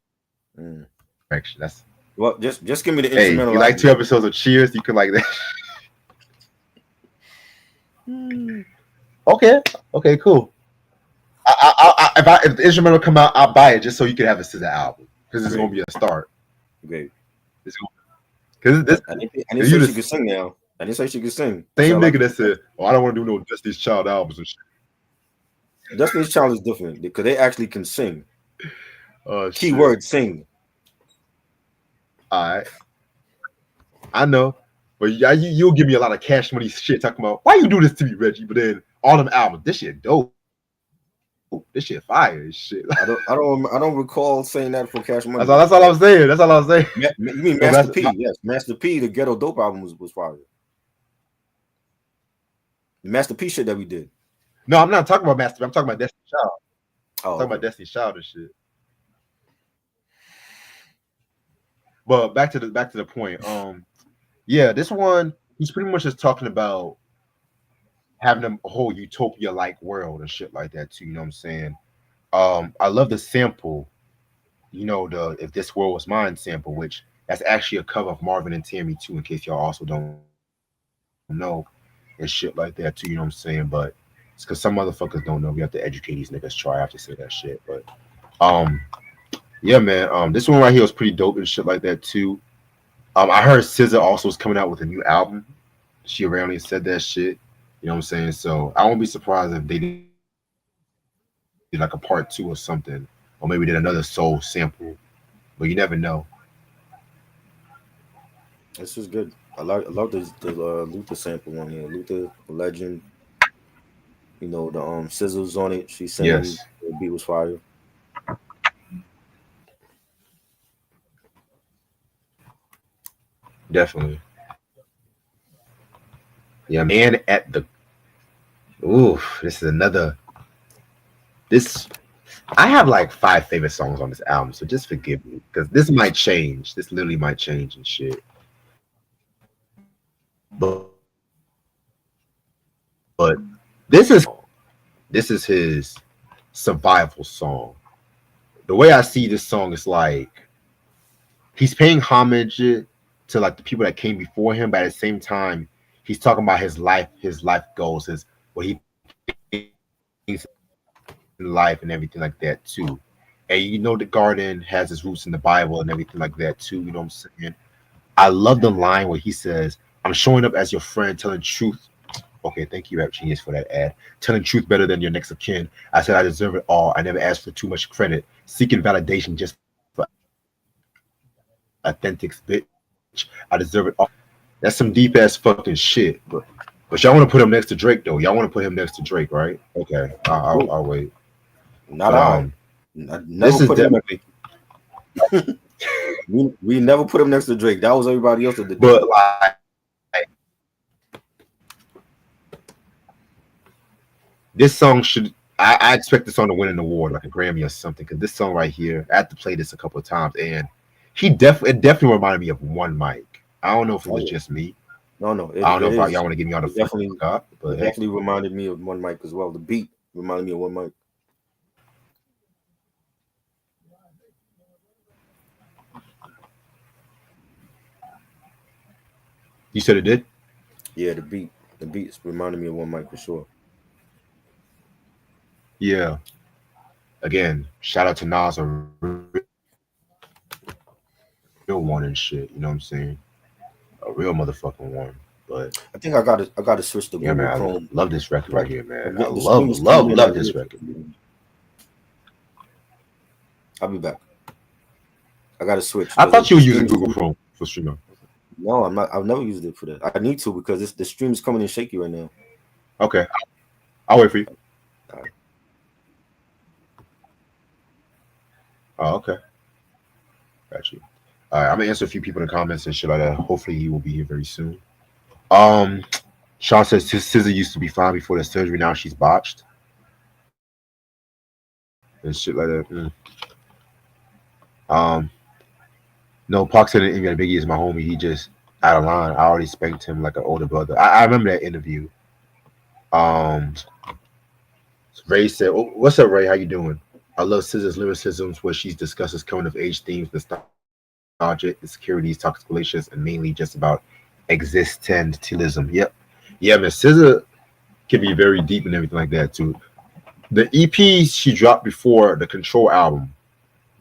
That's well, just give me the instrumental. You like 2 episodes of Cheers? You can like that. Okay, cool. If the instrumental come out, I'll buy it just so you can have a SZA album because it's gonna be a start. Okay. Because this, I didn't say she could sing now. I didn't say she could sing. Same nigga that said, "Oh, I don't want to do no Destiny's Child albums and shit." Destiny's Child is different because they actually can sing. Keyword sing. All right, I know, but you'll give me a lot of Cash Money shit talking about why you do this to me, Reggie. But then all them albums, this shit dope. This shit fire and shit. I don't recall saying that for Cash Money. That's all I'm saying. You mean Master P? Yes, Master P. The Ghetto Dope album was fire. The Master P shit that we did. No, I'm not talking about Master P. I'm talking about Destiny's Child. I'm talking about Destiny's Child and shit. But back to the point. Yeah, this one he's pretty much just talking about having a whole utopia-like world and shit like that too. You know what I'm saying? I love the sample. You know, the "If This World Was Mine" sample, which that's actually a cover of Marvin and Tammy too. In case y'all also don't know and shit like that too. You know what I'm saying? But it's because some motherfuckers don't know. We have to educate these niggas. Try I have to say that shit. But yeah, man. This one right here was pretty dope and shit like that too. I heard SZA also is coming out with a new album. She randomly said that shit. You know what I'm saying? So I won't be surprised if they did like a part 2 or something, or maybe did another soul sample. But you never know. This is good. I love the Luther sample on here. Luther, the legend. You know, the SZA's on it. She sang. Yes. The beat was fire. Definitely. Yeah, man. At the this is another. I have like 5 favorite songs on this album, so just forgive me because this might change. This literally might change and shit. But this is This is his survival song. The way I see this song is like he's paying homage to like the people that came before him, but at the same time, he's talking about his life goals, his what he thinks in life and everything like that too. And you know the garden has its roots in the Bible and everything like that too. You know what I'm saying? I love the line where he says, "I'm showing up as your friend, telling truth." Okay, thank you, Rap Genius, for that ad. Telling truth better than your next of kin. I said I deserve it all. I never asked for too much credit. Seeking validation just for authentic bitch. I deserve it all. That's some deep ass fucking shit. But y'all want to put him next to Drake though. Y'all want to put him next to Drake, right? Okay, I'll wait. Not But I. this Never is put him. definitely. We never put him next to Drake. That was everybody else that did. But like, this song should. I expect this song to win an award, like a Grammy or something, because this song right here, I had to play this a couple of times, and it definitely reminded me of One Mic. I don't know if it was just me. No, I don't know if y'all want to give me all the definitely up, but it definitely reminded me of One Mic as well. The beat reminded me of One Mic. You said it did? Yeah, the beats reminded me of One Mic for sure. Yeah. Again, shout out to Nas, a real one and shit. You know what I'm saying? A real motherfucking one. But I think I gotta switch to yeah, Google man, I Chrome. love this record right here, man. I The stream is coming in love like this this. record. I'll be back. I gotta switch. I thought you were using Google Chrome for streaming. No, I'm not. I've never used it for that. I need to because the stream is coming in shaky right now. Okay, I'll wait for you. All right. Oh, okay, got you. All right, I'm gonna answer a few people in the comments and shit like that. Hopefully, he will be here very soon. Um, Sean says his scissor used to be fine before the surgery. Now she's botched and shit like that. Um, no, Park said in England, Biggie is my homie. He just out of line. I already spanked him like an older brother. I remember that interview. Um, Ray said, oh, "What's up, Ray? How you doing?" I love Scissor's lyricisms where she discusses coming of age themes, nostalgia, insecurities, toxic relations, and mainly just about existentialism. Yep, yeah, man. Scissor can be very deep and everything like that too. The EPs she dropped before the Control album,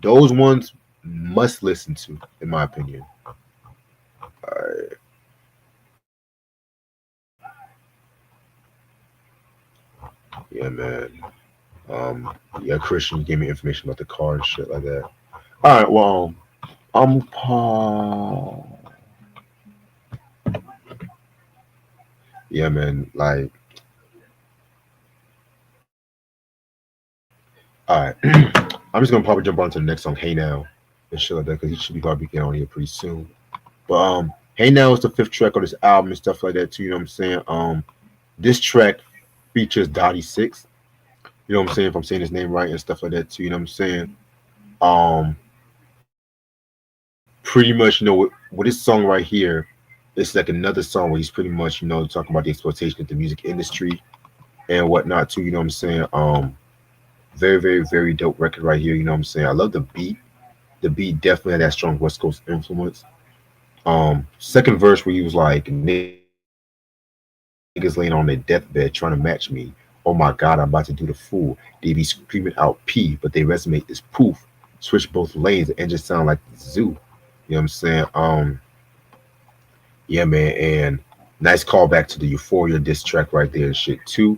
those ones must listen to, in my opinion. Yeah, man. Yeah, Christian gave me information about the car and shit like that. All right, well, yeah, man. Like, all right, I'm just gonna probably jump on to the next song, "Hey Now," and shit like that, because he should be probably getting on here pretty soon. But "Hey Now" is the fifth track of this album and stuff like that too. You know what I'm saying? This track features Dottie Six. You know what I'm saying? If I'm saying his name right and stuff like that too. You know what I'm saying? Um, Pretty much, with this song right here, it's like another song where he's pretty much, talking about the exploitation of the music industry and whatnot too. You know what I'm saying? Very, very, very dope record right here. You know what I'm saying? I love the beat. The beat definitely had that strong West Coast influence. Second verse where he was like, "Niggas laying on their deathbed trying to match me. Oh my God, I'm about to do the fool. They be screaming out P, but they resonate is poof. Switch both lanes, the engine sound like the zoo." You know what I'm saying? Yeah, man, and nice callback to the Euphoria diss track right there and shit too.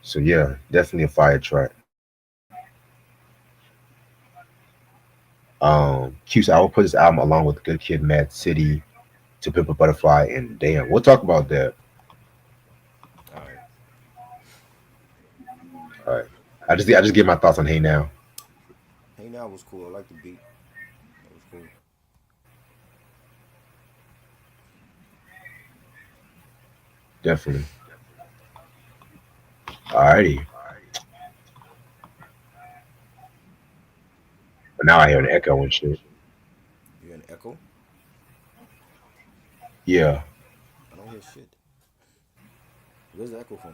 So yeah, definitely a fire track. Q said I will put this album along with Good Kid, Mad City, To Pimp a Butterfly, and Damn. We'll talk about that. All right. All right. I just give my thoughts on Hey Now. Hey Now was cool. I like the beat. That was cool. Definitely. Alrighty. But now I hear an echo and shit. You hear an echo? Yeah. I don't hear shit. Where's the echo from?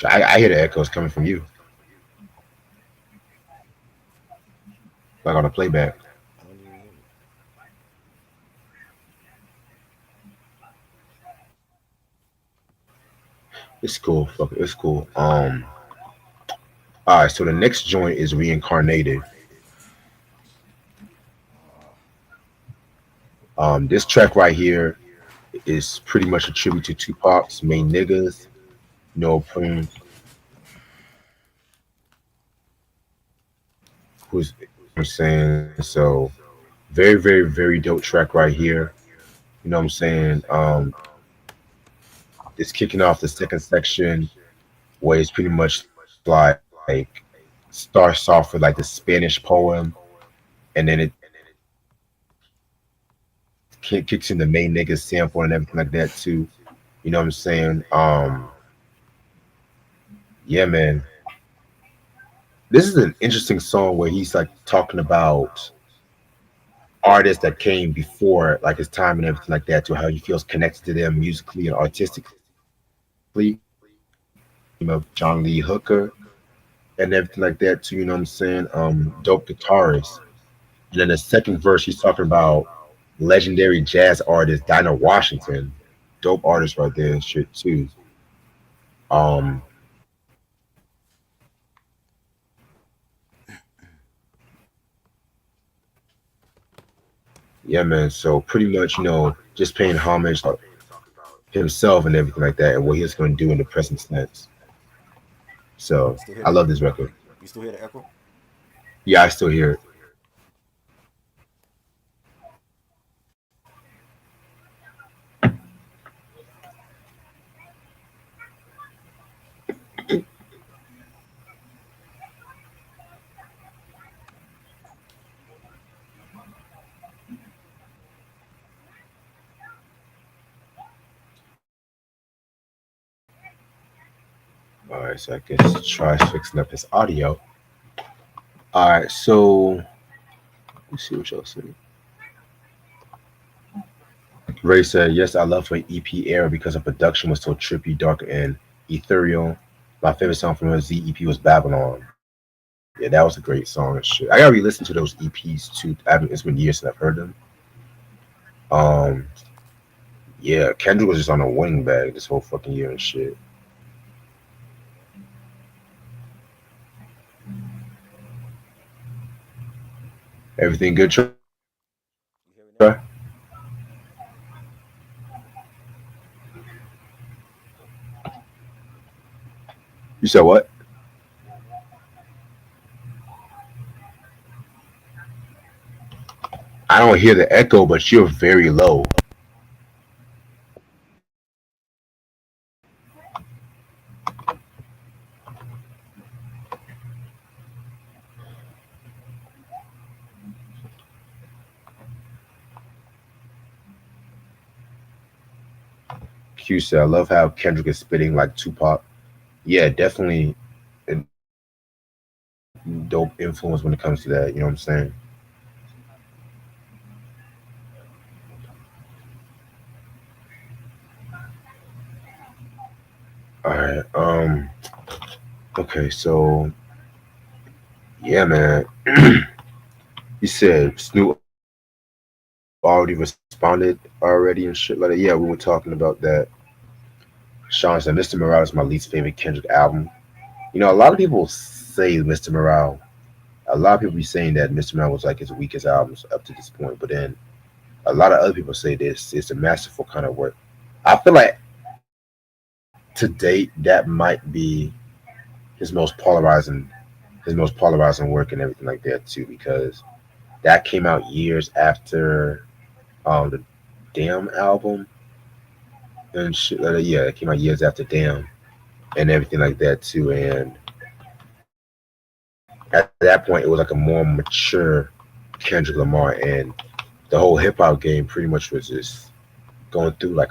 I hear the echoes coming from you, like on a playback. I don't even hear it. It's cool. Fuck it. It's cool. All right. So the next joint is Reincarnated. This track right here is pretty much a tribute to Tupac's main niggas. No Prince, who's I'm saying so very, very, very dope track right here. You know what I'm saying? It's kicking off the second section where it's pretty much like starts off with like the Spanish poem, and then it kicks in the main niggas sample and everything like that too. You know what I'm saying? Yeah, man. This is an interesting song where he's like talking about artists that came before like his time and everything like that to how he feels connected to them musically and artistically. Of John Lee Hooker and everything like that too, you know what I'm saying? Dope guitarist. And then the second verse he's talking about legendary jazz artist Dinah Washington. Dope artist right there and shit too. Um yeah man, so pretty much, just paying homage to himself and everything like that and what he's gonna do in the present tense. You So still hear I the love this record. you still hear the echo? Yeah, I still hear it. All right, so I guess try fixing up his audio. All right, so let's see what y'all see. Ray said, "Yes, I love her EP era because her production was so trippy, dark, and ethereal. My favorite song from her Z EP was Babylon. Yeah, that was a great song and shit. I gotta re-listen to those EPs too. It's been years since I've heard them. Um, yeah, Kendrick was just on a wing bag this whole fucking year and shit. Everything good, Trey? You hear me now? You said what? I don't hear the echo, but you're very low. Q said, I love how Kendrick is spitting like Tupac. Yeah, definitely a dope influence when it comes to that. You know what I'm saying? All right. Okay. So yeah, man. He said Snoop already responded already and shit like that. Yeah, we were talking about that. Sean said Mr. Morale is my least favorite Kendrick album. A lot of people say Mr. Morale. A lot of people be saying that Mr. Morale was like his weakest albums up to this point, but then a lot of other people say this is a masterful kind of work. I feel like to date that might be his most polarizing work and everything like that too, because that came out years after the Damn album and shit like that. Yeah, it came out years after Damn and everything like that too. And at that point, it was like a more mature Kendrick Lamar, and the whole hip hop game pretty much was just going through like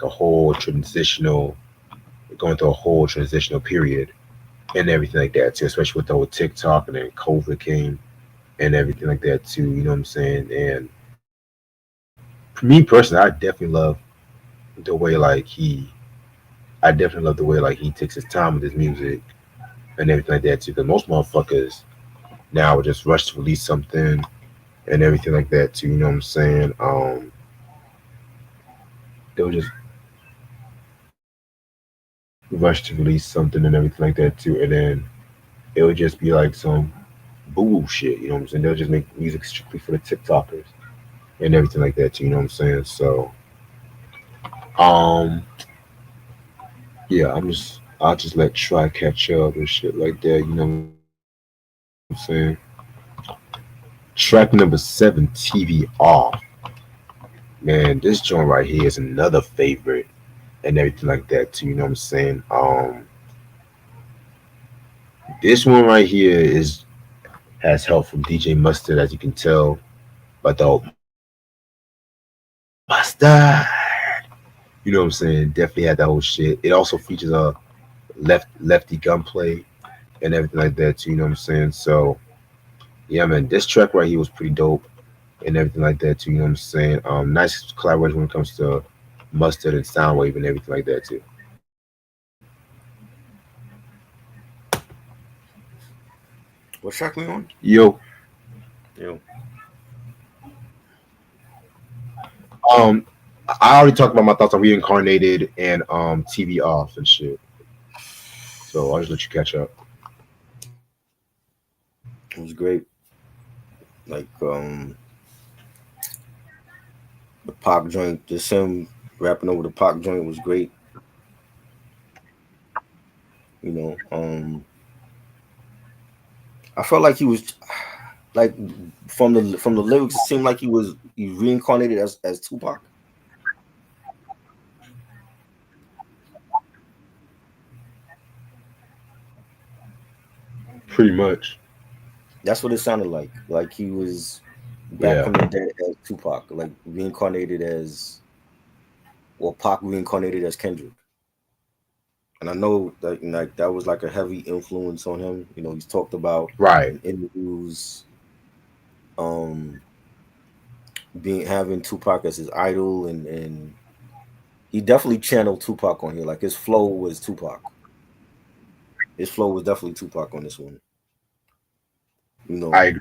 going through a whole transitional period and everything like that too, especially with the whole TikTok and then COVID came and everything like that too. You know what I'm saying? And for me personally, the way like he, I definitely love the way like he takes his time with his music and everything like that too. Because most motherfuckers now will just rush to release something and everything like that too. You know what I'm saying? They'll just rush to release something and everything like that too, and then it would just be like some bullshit. You know what I'm saying? They'll just make music strictly for the TikTokers and everything like that too. You know what I'm saying? So, um, yeah, I'll just let Try catch up and shit like that. You know what I'm saying? Track number 7, TV Off. Man, this joint right here is another favorite and everything like that too. You know what I'm saying? This one right here is has help from DJ Mustard, as you can tell. But the Mustard, you know what I'm saying? Definitely had that whole shit. It also features a lefty gunplay and everything like that too. You know what I'm saying? So yeah, man, this track right here was pretty dope and everything like that too. You know what I'm saying? Nice collaboration when it comes to Mustard and Soundwave and everything like that too. What track we on? Yo, Yo, um, I already talked about my thoughts on Reincarnated and TV Off and shit. So I'll just let you catch up. it was great. Like the Pac joint, just him rapping over the Pac joint was great. You know, I felt like he was like from the lyrics, it seemed like he reincarnated as Tupac. Pretty much. That's what it sounded like. Like he was back Yeah. from the dead as Tupac, like reincarnated as, or Pac reincarnated as Kendrick. And I know that like that was like a heavy influence on him. You know, he's talked about Right. in interviews, um, being having Tupac as his idol, and he definitely channeled Tupac on here. Like his flow was Tupac. His flow was definitely Tupac on this one. You know, I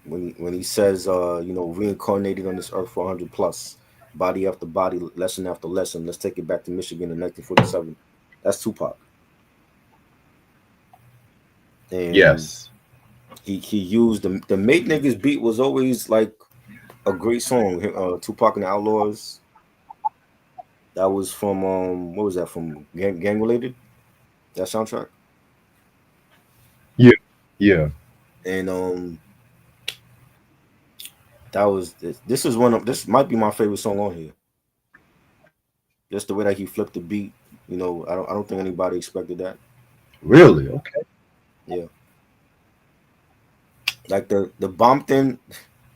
when he says, reincarnated on this earth for 100 plus, body after body, lesson after lesson. Let's take it back to Michigan in 1947. That's Tupac, and yes. he used the Make Niggas beat was always like a great song. Tupac and the Outlaws. That was from what was that from? Gang Related. That soundtrack. Yeah. Yeah. And that was this is one of this might be my favorite song on here. Just the way that he flipped the beat. You know, I don't think anybody expected that. Really? Okay. Yeah. Like the Bompton,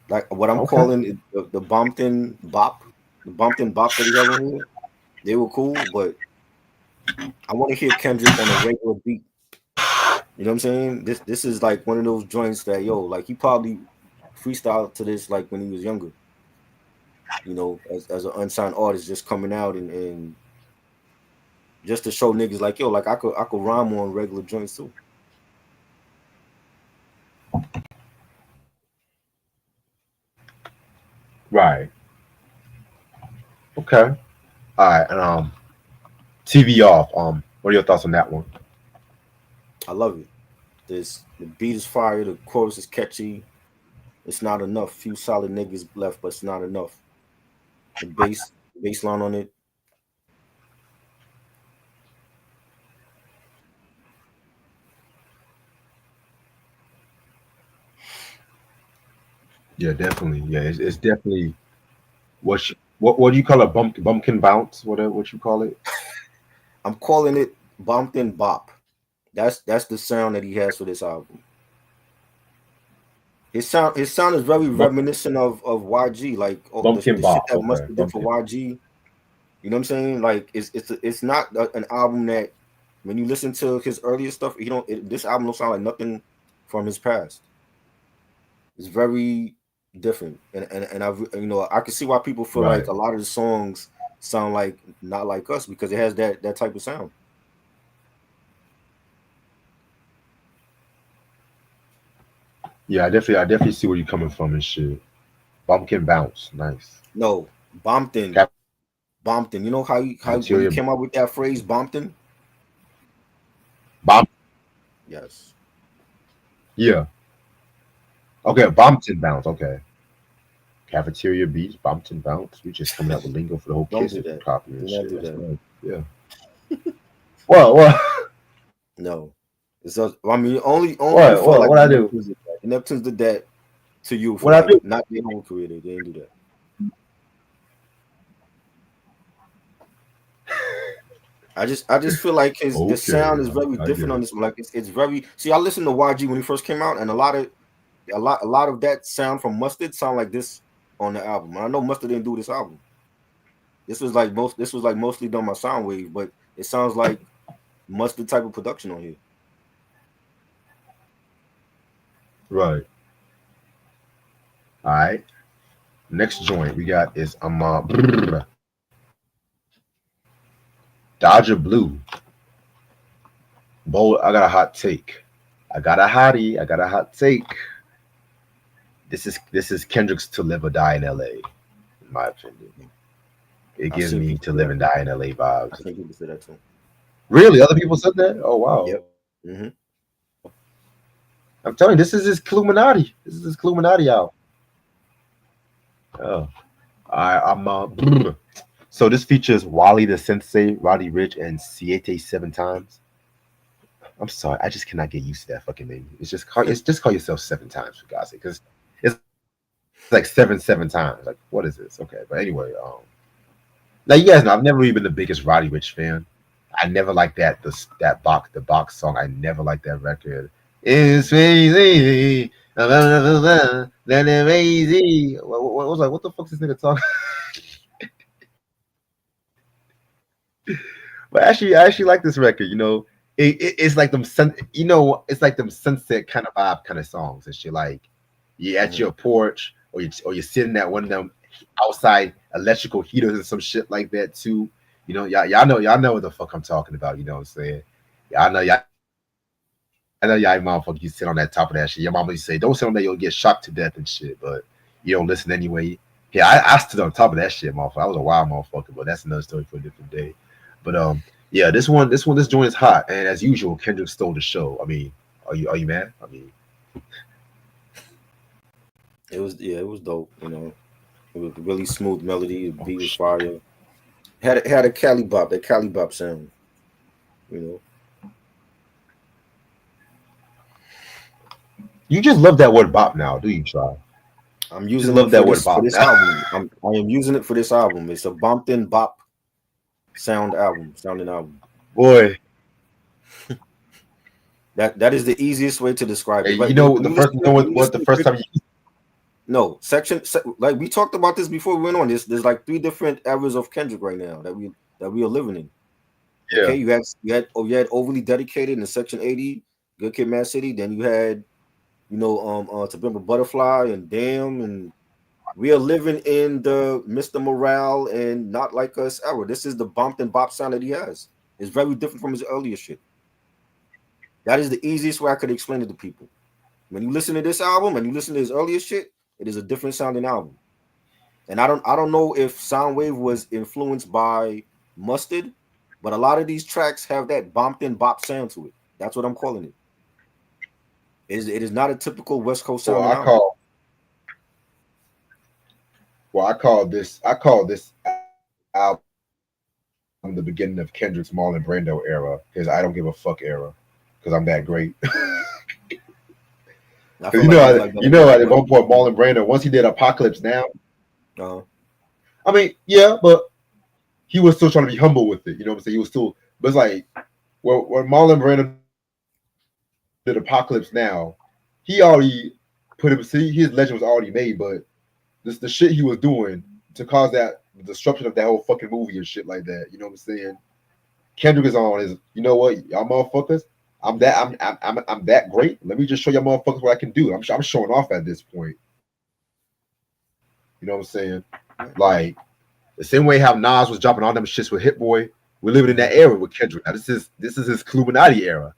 like what I'm Okay. calling it, the Bompton bop, the Bompton bop that he has on here, they were cool, but I want to hear Kendrick on a regular beat. You know what I'm saying? This is like one of those joints that like he probably freestyled to this like when he was younger. You know, as an unsigned artist just coming out and just to show niggas like like I could rhyme on regular joints too. Right. Okay. All right. And TV off. What are your thoughts on that one? I love it. The beat is fire, the chorus is catchy. It's not enough. Few solid niggas left, but it's not enough. The bass line on it. Yeah, definitely. Yeah, it's definitely what do you call a bumpkin bounce? What you call it? I'm calling it Bumpton Bop. That's the sound that he has for this album. His sound is very Bump, reminiscent of YG, like bumpkin the shit bop. that Okay, must have did for bumpkin. YG. You know what I'm saying? Like it's not an album that when you listen to his earlier stuff, this album don't sound like nothing from his past. It's very different, and I can see why people feel like Right. a lot of the songs sound like not like us because it has that type of sound. Yeah, I definitely see where you're coming from and shit. Bumpkin bounce, nice. No, Bompton. Bompton. You know how when he Cafeteria came up with that phrase, Bompton? Bomb. Yes. Yeah. Okay, Bompton bounce. Okay. Cafeteria beats, Bompton bounce. We just coming up with lingo for the whole Don't kiss do if you that. copy Do and not shit. do That's that. nice. Yeah. What? No. It's just, I mean, only you What? felt like What the I do? Neptunes did that. The Neptunes did that to you for What I like do? not their whole career. They didn't do that. I just feel like the Okay, sound is very I get different on it. this one. Like it's very. See, I listened to YG when he first came out, and a lot of that sound from Mustard sound like this on the album. And I know Mustard didn't do this album. This was like mostly done by Soundwave, but it sounds like Mustard type of production on here. Right. All right. Next joint we got is Dodger Blue. Bold. I got a hot take. I got a hottie. I got a hot take. This is Kendrick's "To Live or Die in L.A." In my opinion, it I've gives seen me people "To say Live that and too. Die in L.A." I vibes. think people say that too. Really, other people said that. Oh wow. Yep. Mm-hmm. I'm telling you, this is his Illuminati. This is his Illuminati out. Oh, I'm. So this features Wally the Sensei, Roddy Rich, and Siete 7 times. I'm sorry, I just cannot get used to that fucking name. It's just call yourself 7 times for God's sake, because it's like seven times. Like what is this? Okay, but anyway, now you guys know I've never really been the biggest Roddy Rich fan. I never liked the box song. I never liked that record. It's crazy. Let it crazy. What was like? What the fuck is this nigga talking? But actually, I actually like this record. It's like them it's like them sunset kind of vibe kind of songs and shit. Like you're at Mm-hmm. your porch or you're sitting at one of them outside electrical heaters and some shit like that too. Y'all know what the fuck I'm talking about. You know what I'm saying? I know y'all motherfuckers you sit on that top of that shit. Your mama used to say, "Don't sit on that, you'll get shocked to death and shit." But you don't listen anyway. Yeah, I stood on top of that shit, motherfucker. I was a wild motherfucker, but that's another story for a different day. But yeah, this joint is hot, and as usual, Kendrick stole the show. I mean, are you mad? I mean, It was dope. It was a really smooth melody. The oh beat was shit. fire. Had a Cali bop, that Cali bop sound. You know, You just love that word bop now, do you, try? I'm You just using it love for that word this bop now. album. I am using it for this album. It's a Bompton bop sounding album. Boy, That is the easiest way to describe hey, it. Like when you listen, when you what the listen first to time you no like we talked about this before we went on. There's like three different eras of Kendrick right now that we are living in. yeah. Okay, you had overly dedicated in Section 80, Good Kid, Mad City. Then you had To Pimp a Butterfly and Damn, and we are living in the Mr. Morale and Not Like Us era. This is the bump and bop sound that he has. It's very different from his earlier shit. That is the easiest way I could explain it to people. When you listen to this album and you listen to his earlier shit, it is a different sounding album. And I don't know if Soundwave was influenced by Mustard, but a lot of these tracks have that bumped in bop sound to it. That's what I'm calling it. It is not a typical West Coast Well, sounding I album. call I call this album the beginning of Kendrick's Marlon Brando era, his I don't give a fuck era, because I'm that great. I Because feel like it was like that with at one point Marlon Brando, once he did Apocalypse Now, uh, I mean, yeah, but he was still trying to be humble with it. You know what I'm saying? He was still, but it's like when Marlon Brando did Apocalypse Now, he already put him. See, his legend was already made, but the shit he was doing to cause that disruption of that whole fucking movie and shit like that. You know what I'm saying? Kendrick is on his. You know what, y'all motherfuckers? I'm that great. Let me just show y'all motherfuckers what I can do. I'm showing off at this point. You know what I'm saying? Like the same way how Nas was dropping all them shits with Hit Boy. We're living in that era with Kendrick. Now this is his Illuminati era.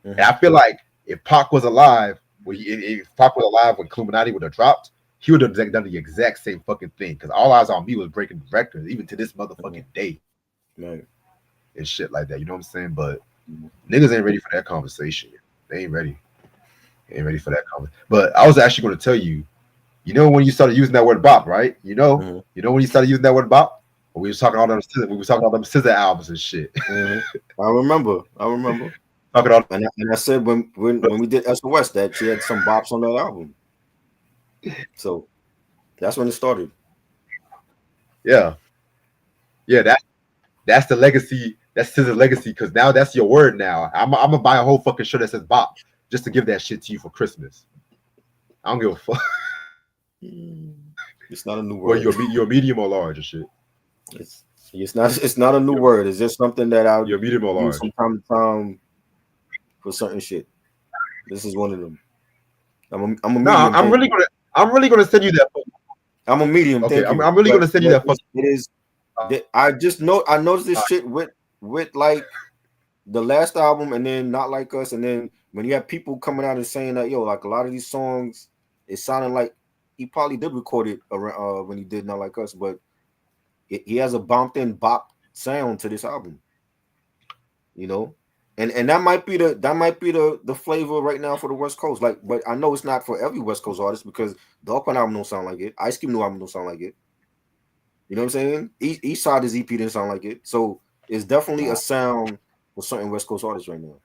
And I feel like if Pac was alive if Pac was alive when KILLUMINATI would have dropped, he would have done the exact same fucking thing. Because All Eyes on Me was breaking records, even to this motherfucking day, right, and shit like that. You know what I'm saying? But niggas ain't ready for that conversation. They ain't ready. They ain't ready for that conversation. But I was actually going to tell you. You know when you started using that word bop, right? You know when you started using that word bop. We was talking all them. We was talking about them scissor albums and shit. I remember. Talking about, and I said when we did SOS that she had some bops on that album. So that's when it started. Yeah, that's the legacy. That's scissor legacy because now that's your word. Now I'm gonna buy a whole fucking shirt that says bop just to give that shit to you for Christmas. I don't give a fuck. It's not a new word. Well, you're medium or large or shit. It's not a new word. It's just something that I you're medium or large use from time to time for certain shit. This is one of them. I'm a medium. No, I'm really gonna send you that. I'm a medium. Okay, thank you. I'm really gonna send you that. It is. I noticed this shit with like the last album, and then Not Like Us, and then when you have people coming out and saying that like a lot of these songs, it sounded like he probably did record it around, when he did Not Like Us, but he has a bumped in bop sound to this album, and that might be the flavor right now for the West Coast. Like, but I know it's not for every West Coast artist because the Oakland album don't sound like it. Ice Cube new album don't sound like it. You know what I'm saying? East Side is EP didn't sound like it. So it's definitely a sound for certain West Coast artists right now.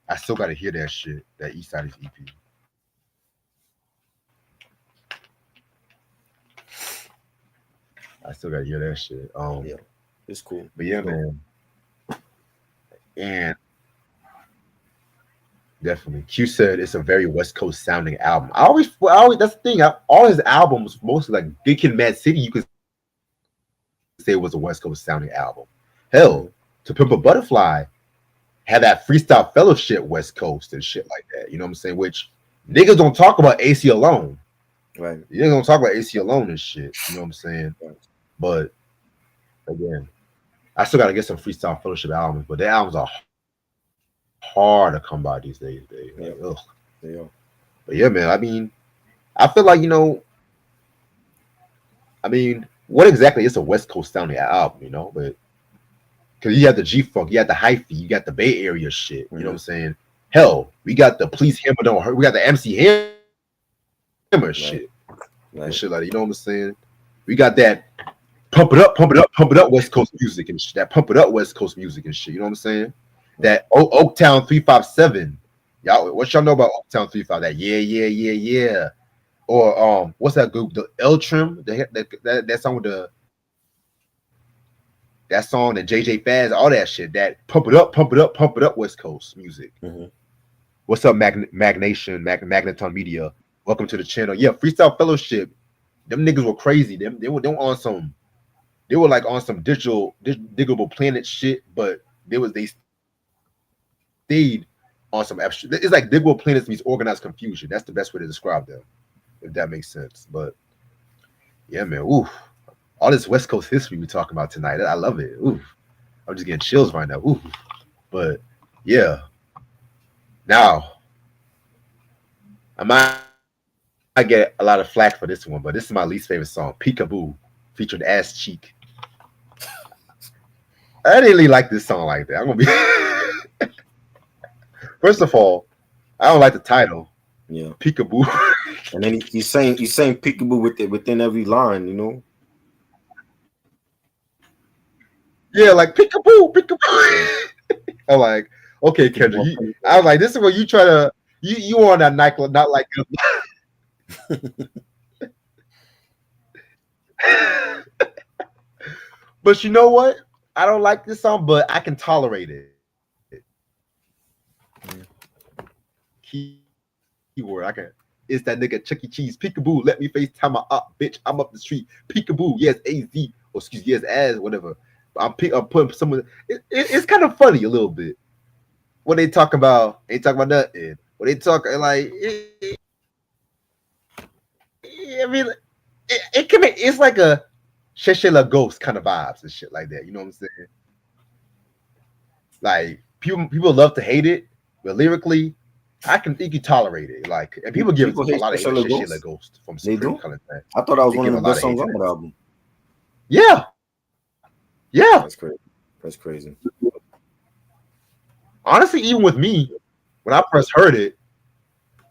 I still gotta hear that shit. That East Side is EP. I still gotta hear that shit. Yeah, it's cool. But yeah, man. And definitely, Q said it's a very West Coast sounding album. I always that's the thing. All his albums, mostly like Big Kid, Mad City, you could say it was a West Coast sounding album. Hell, To Pimp a Butterfly had that Freestyle Fellowship West Coast and shit like that. You know what I'm saying? Which niggas don't talk about AC Alone. Right. You ain't gonna talk about AC Alone and shit. You know what I'm saying? Right. But again, I still gotta get some Freestyle Fellowship albums, but their albums are hard to come by these days, baby. Yeah. Like, Yeah. But yeah, man. I mean, I feel like what exactly is a West Coast sounding album? But because you have the G-Funk, you got the hyphy, you got the Bay Area shit. You know what I'm saying? Hell, we got the Please Hammer Don't Hurt. We got the MC Hammer shit. Right. And shit like that. You know what I'm saying? We got that pump it up West Coast music and shit. That pump it up West Coast music and shit. You know what I'm saying? That Oaktown 357. Y'all, what y'all know about Oaktown 357? That yeah. Or what's that group? The L Trim. That song with that song, the JJ Faz, all that shit. That pump it up West Coast music. What's up, Magneton Media? Welcome to the channel. Yeah, Freestyle Fellowship. Them niggas were crazy. They were on some. They were like on some Diggable Planet shit, but they stayed on some extra. It's like Diggable Planets means Organized Confusion. That's the best way to describe them, if that makes sense. But yeah, man. Oof. All this West Coast history we talking about tonight. I love it. Oof. I'm just getting chills right now. Oof. But yeah. Now, I might get a lot of flack for this one, but this is my least favorite song, Peekaboo, featuring Ass Cheek. I didn't really like this song like that. I'm gonna be first of all, I don't like the title. Yeah, Peekaboo. And then he's saying peekaboo within every line, Yeah, like peekaboo. I'm like, okay, Kendrick. I was like, this is where you try to you on that nightclub, not like But you know what? I don't like this song, but I can tolerate it. Keyword, I can. It's that nigga Chuck E. Cheese. Peekaboo, let me FaceTime my up, bitch. I'm up the street. Peekaboo, yes, AZ. Or excuse me, yes, as whatever. I'm putting someone. It's kind of funny a little bit. What they talk about, ain't talking about nothing. What they talk like, I mean, it can be. It's like a Sheshe La Ghost kind of vibes and shit like that. You know what I'm saying? Like people love to hate it, but lyrically, I can think you tolerate it. Like, and people give People a hate lot of hate Special to Ghost. Shit Ghost from They Supreme do. Color. I thought that was They one give of a the lot best of hate songs to on that. the album. Yeah. Yeah. That's crazy. That's crazy. Honestly, even with me, when I first heard it,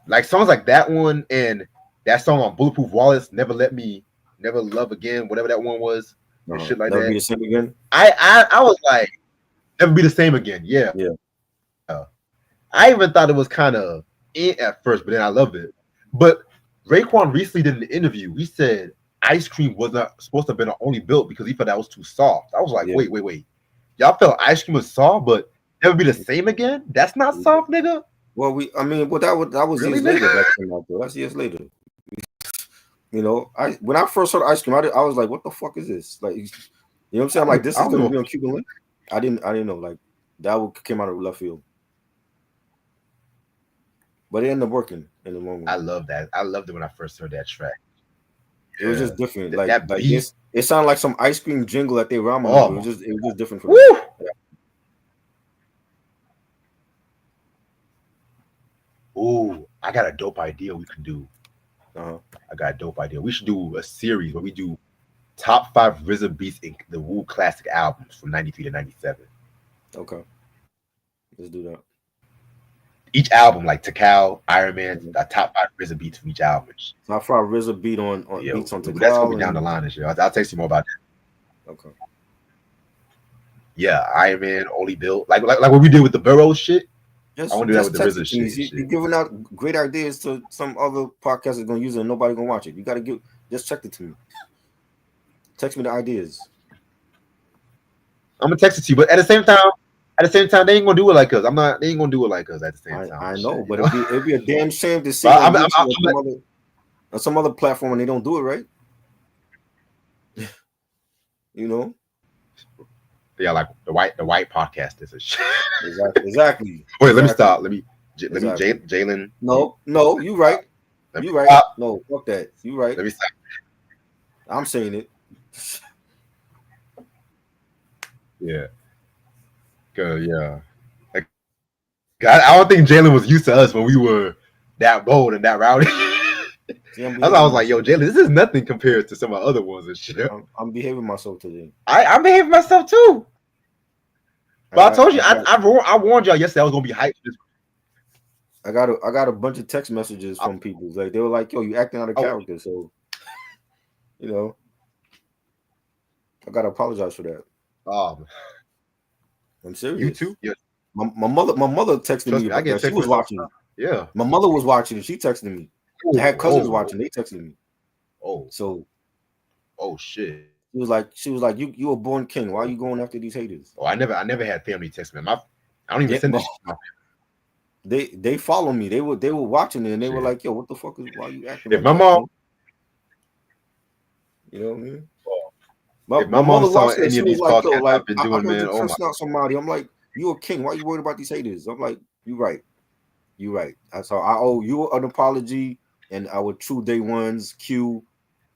like songs like that one and that song on Bulletproof Wallace, Never Love Again, whatever that one was, and shit like Never that. Be the Same Again. I was like, Never Be the Same Again. Yeah. Yeah. I even thought it was kind of at first, but then I loved it. But Raekwon recently did an interview. He said Ice Cream was not supposed to have been only built because he felt that was too soft. I was like, Yeah. wait. Y'all felt Ice Cream was soft, but Never Be the Same Again? That's not soft, nigga. Well, that was Really, years later. nigga? That came out though. That's years later. You know, when I first heard Ice Cream, I was like, "What the fuck is this?" Like, you know what I'm saying? I'm like, this is gonna be on Cuban Link. I didn't know. Like, that came out of left field, but it ended up working in the long run. I love that. I loved it when I first heard that track. It was just different. Like that beat. It sounded like some ice cream jingle that they ramen. Oh, it was just different for them. Yeah. Ooh, I got a dope idea we can do. I got a dope idea. We should do a series where we do top 5 RZA beats in the Wu classic albums from 93 to 97. Okay. Let's do that. Each album, like Takao, Iron Man, top 5 RZA beats from each album. Top 5 RZA beats on Takao. That's gonna be down the line this year. I'll text you more about that. Okay. Yeah, Iron Man, Only Built. Like what we did with the Burroughs shit. I want to do that with the RZA shit. You're giving out great ideas to some other podcast that's gonna use it and nobody gonna watch it. You gotta just text it to me. Text me the ideas. I'm gonna text it to you, but at the same time, they ain't gonna do it like us. They ain't gonna do it like us at the same time. I know, but it'd be a damn shame to see on some other platform and they don't do it right. You know. Yeah, like the white podcasters and shit. Exactly. Wait, let me stop. Let me Jalen. No, you right. You right. Stop. No, fuck that. You right. Let me stop. I'm saying it. Yeah. Good, yeah. Like, I don't think Jalen was used to us when we were that bold and that rowdy. That's why I was like, yo, Jalen, this is nothing compared to some of the other ones and shit. I'm behaving myself today. I'm behaving myself too. But I told you, I warned y'all yesterday I was gonna be hyped. I got a bunch of text messages from people. Like they were like, yo, you acting out of character. So you know, I gotta apologize for that. I'm serious. You too? Yeah. My mother texted me. That she was watching. Yeah. My mother was watching and she texted me. I had cousins watching, they texted me. Shit. She was like, you were born king. Why are you going after these haters? I never had family text me. I don't even send this. They follow me. They were watching it and they were like, yo, what the fuck is why you acting? If my mom, you know what I mean? My mom saw any of these podcasts I've been doing, man. Oh my! Somebody, I'm like, you a king. Why are you worried about these haters? I'm like, you right. So I owe you an apology, and our true day ones, Q,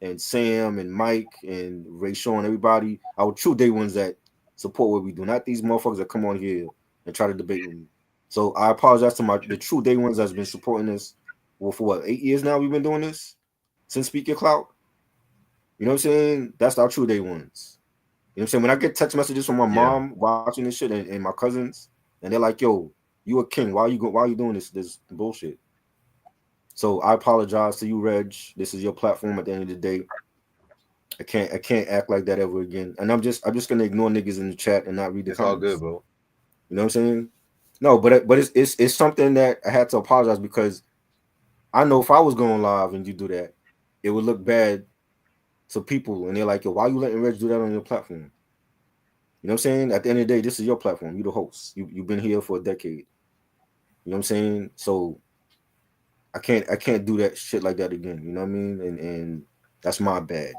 and Sam, and Mike, and Ray Sean, everybody, our true day ones that support what we do, not these motherfuckers that come on here and try to debate with me. So I apologize to the true day ones that's been supporting us. Well, for what, 8 years now we've been doing this since Speak Your Clout. You know what I'm saying? That's our true day ones. You know what I'm saying? When I get text messages from my mom watching this shit and my cousins, and they're like, yo, you a king. Why are you doing this bullshit? So I apologize to you, Reg. This is your platform at the end of the day. I can't act like that ever again. And I'm just gonna ignore niggas in the chat and not read the comments. It's all good, bro. You know what I'm saying? No, but it's something that I had to apologize because I know if I was going live and you do that, it would look bad to people, and they're like, yo, why are you letting Reg do that on your platform? You know what I'm saying? At the end of the day, this is your platform. You the host. You've been here for a decade. You know what I'm saying? So I can't do that shit like that again. You know what I mean? And that's my bad.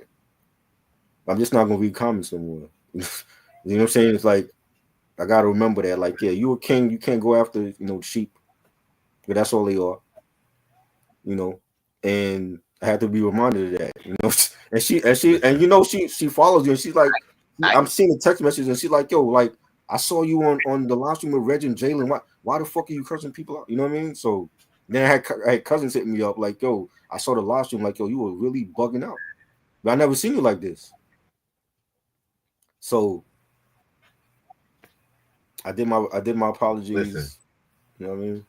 I'm just not gonna read comments no more. You know what I'm saying? It's like I gotta remember that. Like, yeah, you a king. You can't go after sheep, but that's all they are. You know, and I had to be reminded of that. You know, and she follows you, and she's like, I'm seeing the text message, and she's like, yo, I saw you on the live stream with Reg and Jalen. Why the fuck are you cursing people out? You know what I mean? So Then I had cousins hitting me up like, yo, I saw the live stream, like, yo, you were really bugging out. But I never seen you like this. So I did my apologies. Listen. You know what I mean?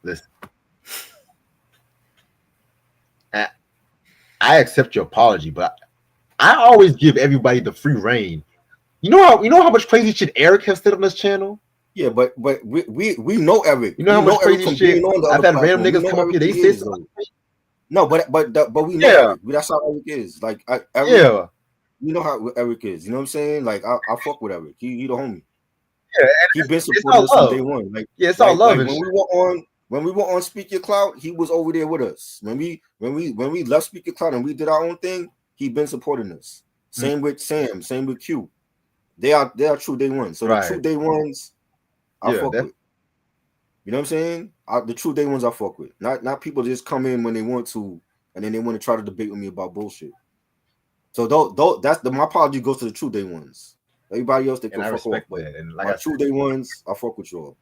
Listen. I accept your apology, but I always give everybody the free reign. You know how much crazy shit Eric has said on this channel? Yeah, but we know Eric. You know how much crazy shit I've had random niggas come up here. They say something. No, but we know Eric. That's how Eric is. Like Eric, you know how Eric is. You know what I'm saying? Like I fuck with Eric. He the homie. Yeah, he been supporting us from day one. Like it's all love. Like when we were on Speak Your Clout, he was over there with us. When we left Speak Your Clout and we did our own thing, he been supporting us. Same with Sam. Same with Q. They are true day ones. So the true day ones, I fuck with. You know what I'm saying? The true day ones I fuck with. Not people just come in when they want to, and then they want to try to debate with me about bullshit. So that's my apology goes to the true day ones. Everybody else they can fuck off. And like my true day ones, I fuck with y'all.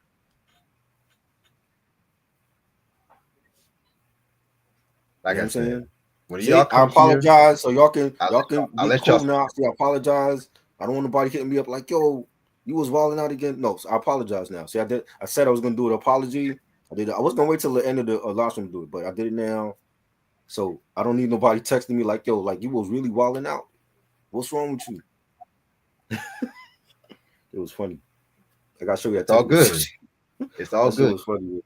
Like you know what I'm saying? When y'all I apologize, so y'all can be cool now. See, I apologize. I don't want nobody hitting me up like, yo, you was wilding out again. No, so I apologize now. See, I said I was gonna do an apology. I was gonna wait till the end of the last one to do it, but I did it now. So I don't need nobody texting me like, yo, like you was really wilding out. What's wrong with you? It was funny. I gotta show you. It's all good. It's all good. It was funny.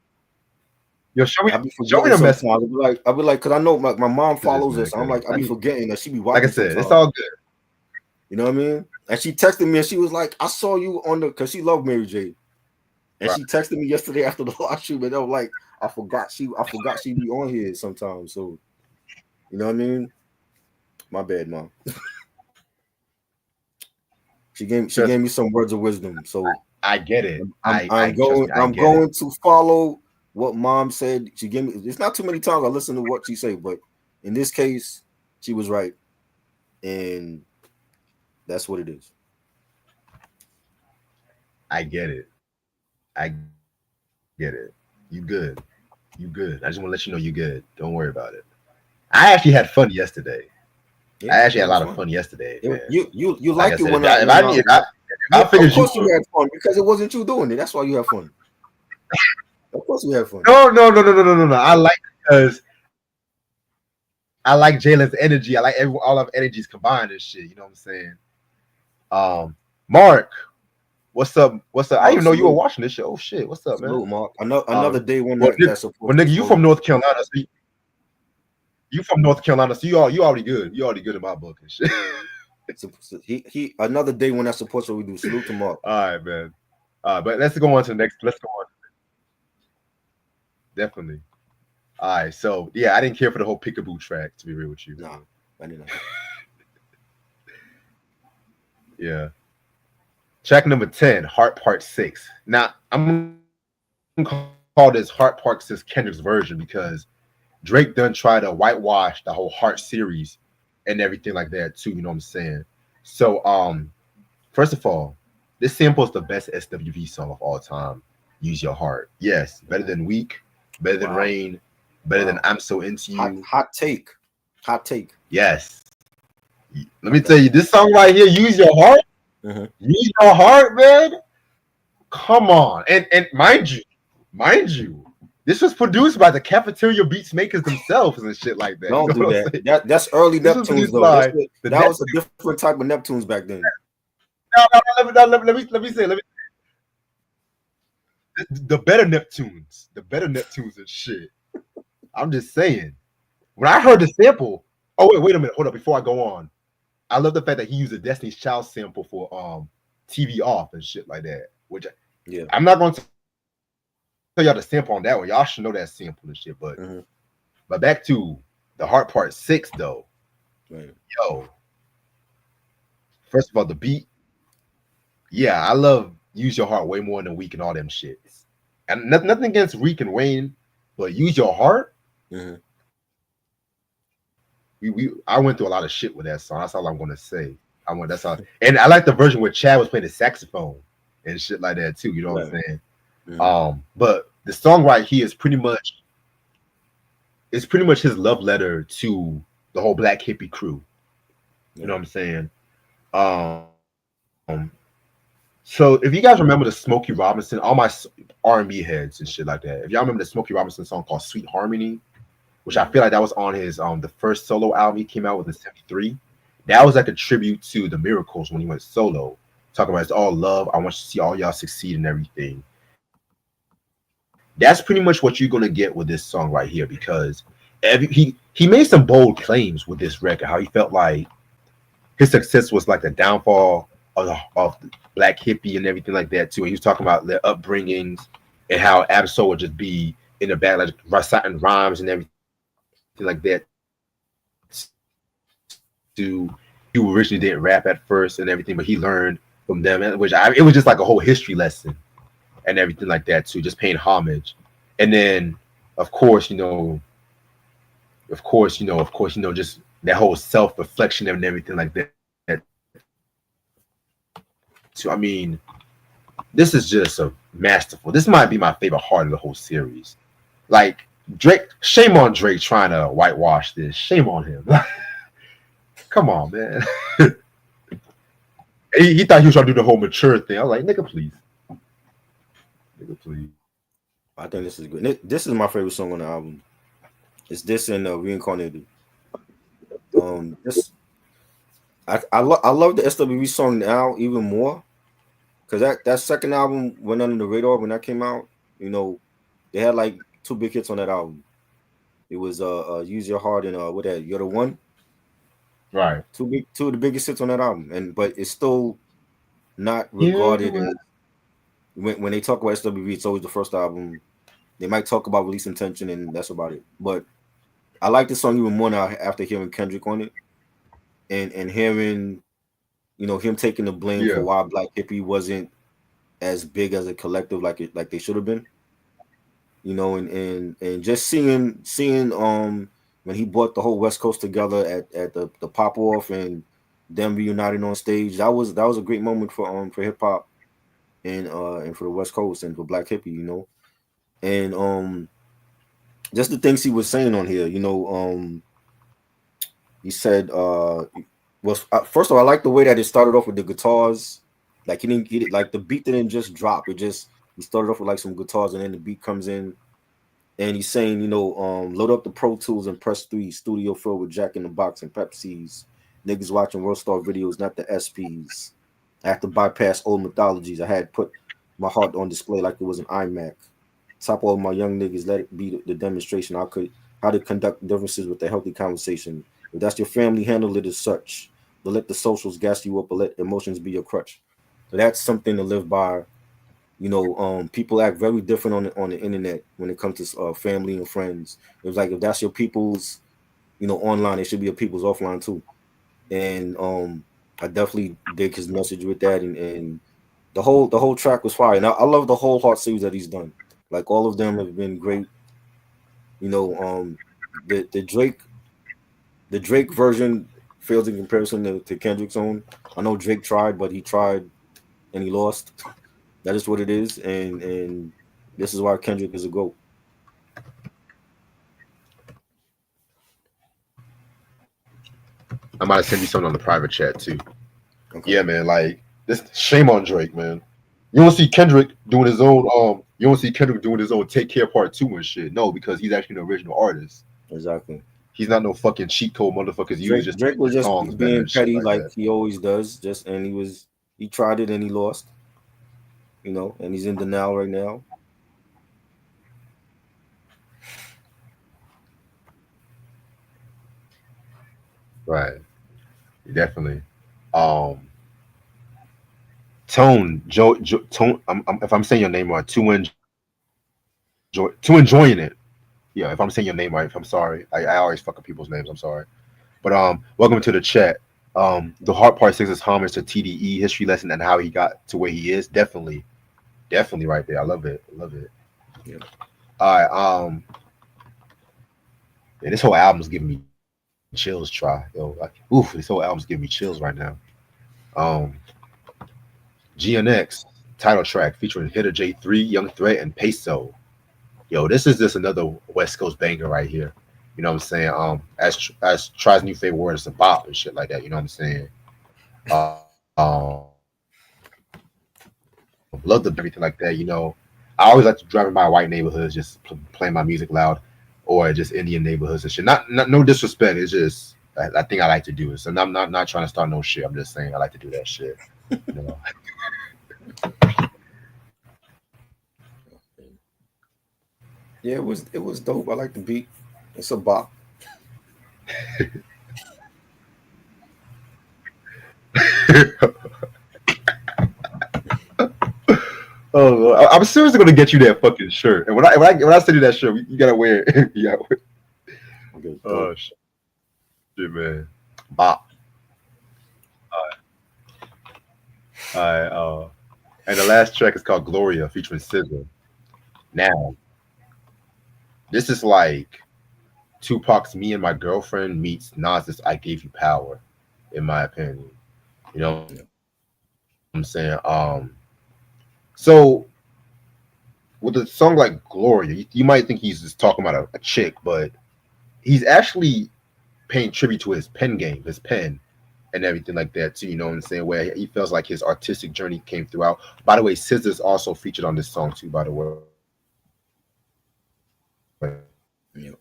Yo, show me the message. I'll be like, cause I know my mom follows us. I'm like, I be forgetting that she be watching. Like I said, it's all good. You know what I mean? And she texted me and she was like, I saw you on the, cause she loved Mary J. And she texted me yesterday after the live stream, and I was like, I forgot she be on here sometimes. So, you know what I mean? My bad, mom. She gave me some words of wisdom. So I get it. I'm going to follow what mom said. She gave me. It's not too many times I listen to what she say, but in this case, she was right, and that's what it is. I get it. I get it. You good. You good. I just want to let you know you good. Don't worry about it. I actually had fun yesterday. Yeah, I actually had a lot of fun yesterday. Man. You like it when I figured of course you had fun because it wasn't you doing it. That's why you had fun. Of course you had fun. No. I like because I like Jalen's energy. I like all of energies combined and shit. You know what I'm saying? Mark, what's up? What's up? I didn't even know you were watching this shit. Oh shit, what's up, man? Mark. Another day when nigga, you from North Carolina? So you from North Carolina? So you already good. You already good in my book and shit. He another day when that supports what we do. Salute to Mark. All right, man. But let's go on to the next. Let's go on. Definitely. All right. So yeah, I didn't care for the whole Peekaboo track. To be real with you. No, I didn't. Yeah. Track number 10, Heart Part 6. Now I'm gonna call this Heart Part 6 Kendrick's version because Drake done try to whitewash the whole Heart series and everything like that too. You know what I'm saying? So first of all, this sample is the best SWV song of all time. Use Your Heart. Yes, better than Weak, better than Rain, better than I'm So Into You. Hot take. Yes. Let me tell you, this song right here, Use Your Heart. Use Your Heart, man. Come on. And mind you, this was produced by the Cafeteria Beats makers themselves and shit like that. Don't do that. That's early Neptunes though. That was a different type of Neptunes back then. No, let me say. The better Neptunes and shit. I'm just saying. When I heard the sample, wait a minute, hold up. Before I go on, I love the fact that he used a Destiny's Child sample for TV Off and shit like that. Which I'm not going to tell y'all the sample on that one. Y'all should know that sample and shit. But but back to the Heart Part 6 though. Right. Yo, first of all, the beat. Yeah, I love Use Your Heart way more than Weak and all them shits. And nothing against Weak and Wayne, but Use Your Heart. I went through a lot of shit with that song. That's all I'm gonna say. That's all. And I like the version where Chad was playing the saxophone and shit like that too. You know what I'm saying? But the song right here is pretty much it's pretty much his love letter to the whole black hippie crew. You Yeah. know what I'm saying? Um, so if you guys remember the Smokey Robinson, all my R&B heads and shit like that, if y'all remember the Smokey Robinson song called "Sweet Harmony," which I feel like that was on his the first solo album he came out with in '73. That was like a tribute to the Miracles when he went solo, talking about it's all love. I want you to see all y'all succeed and everything. That's pretty much what you're gonna get with this song right here because he made some bold claims with this record. How he felt like his success was like the downfall of the black hippie and everything like that too. And he was talking about their upbringings and how Absol would just be in the back like reciting rhymes and everything like that to who originally didn't rap at first and everything, but he learned from them, it was just like a whole history lesson and everything like that too, just paying homage. And then, of course, just that whole self reflection and everything like that too. I mean, this is just a masterful. This might be my favorite part of the whole series. Like Drake, shame on Drake trying to whitewash this. Shame on him. Come on, man. He thought he was trying to do the whole mature thing. I was like, nigga, please. Nigga, please. I think this is good. This is my favorite song on the album. It's this and Reincarnated. This I love the SWV song now even more because that second album went under the radar when that came out. You know, they had like two big hits on that album. It was Use Your Heart and what that You're the One. Right. Two of the biggest hits on that album, but it's still not Yeah. regarded as when they talk about SWV, it's always the first album. They might talk about Release Intention and that's about it. But I like this song even more now after hearing Kendrick on it and hearing, him taking the blame for why Black Hippie wasn't as big as a collective like they should have been. And just seeing when he brought the whole West Coast together at the pop off and them reuniting on stage, that was a great moment for hip hop and for the West Coast and for Black Hippie, and just the things he was saying on here, he said first of all, I like the way that it started off with the guitars. Like he didn't get it, like the beat didn't just drop. He started off with like some guitars and then the beat comes in. And he's saying, load up the Pro Tools and press 3, studio filled with Jack in the Box and Pepsis. Niggas watching World Star videos, not the SPs. I have to bypass old mythologies. I had put my heart on display like it was an iMac. Top all my young niggas, let it be the demonstration. How to conduct differences with a healthy conversation. If that's your family, handle it as such. But let the socials gas you up, but let emotions be your crutch. So that's something to live by. People act very different on the internet when it comes to family and friends. It was like if that's your people's, online, it should be your people's offline too. And I definitely dig his message with that, and the whole track was fire. And I love the whole Heart series that he's done. Like all of them have been great. The Drake version fails in comparison to Kendrick's own. I know Drake tried, but he tried and he lost. That is what it is, and this is why Kendrick is a GOAT. I might send you something on the private chat too. Okay. Yeah, man. Like this, shame on Drake, man. You don't see Kendrick doing his own. You don't see Kendrick doing his own Take Care Part 2 and shit. No, because he's actually an original artist. Exactly. He's not no fucking cheat code motherfuckers. Drake was just songs being petty like that. he always does. And he tried it and he lost. And he's in denial right now. Right. Definitely. Um, Tone, Tone. If I'm saying your name right, to enjoying it. Yeah, if I'm saying your name right, I'm sorry. I always fuck up people's names. I'm sorry. But welcome to the chat. The hard part 6 is homage to TDE history lesson and how he got to where he is. Definitely right there. I love it. Yeah. All right. Yeah, this whole album's giving me chills. This whole album's giving me chills right now. GNX title track featuring Hitter J3, Young Threat, and Peso. Yo, this is just another West Coast banger right here. You know what I'm saying? As tries new favorite word is a bop and shit like that. You know what I'm saying? Love the everything like that. You know, I always like to drive in my white neighborhoods, just playing my music loud, or just Indian neighborhoods and shit. Not no disrespect. It's just I think I like to do it. So I'm not trying to start no shit. I'm just saying I like to do that shit. You know. Yeah, it was dope. I like the beat. It's a bop. Oh, I'm seriously gonna get you that fucking shirt. And when I send you that shirt, you gotta wear it. Yeah. Okay, Oh shit, man. Bop. All right. And the last track is called Gloria, featuring SZA. Now, this is like Tupac's "Me and My Girlfriend" meets Nas's "I Gave You Power," in my opinion. You know what I'm saying? So with a song like Gloria, you might think he's just talking about a chick, but he's actually paying tribute to his pen game, his pen, and everything like that too. You know what I'm saying? Where he feels like his artistic journey came throughout. By the way, SZA's also featured on this song too. By the way, Yeah.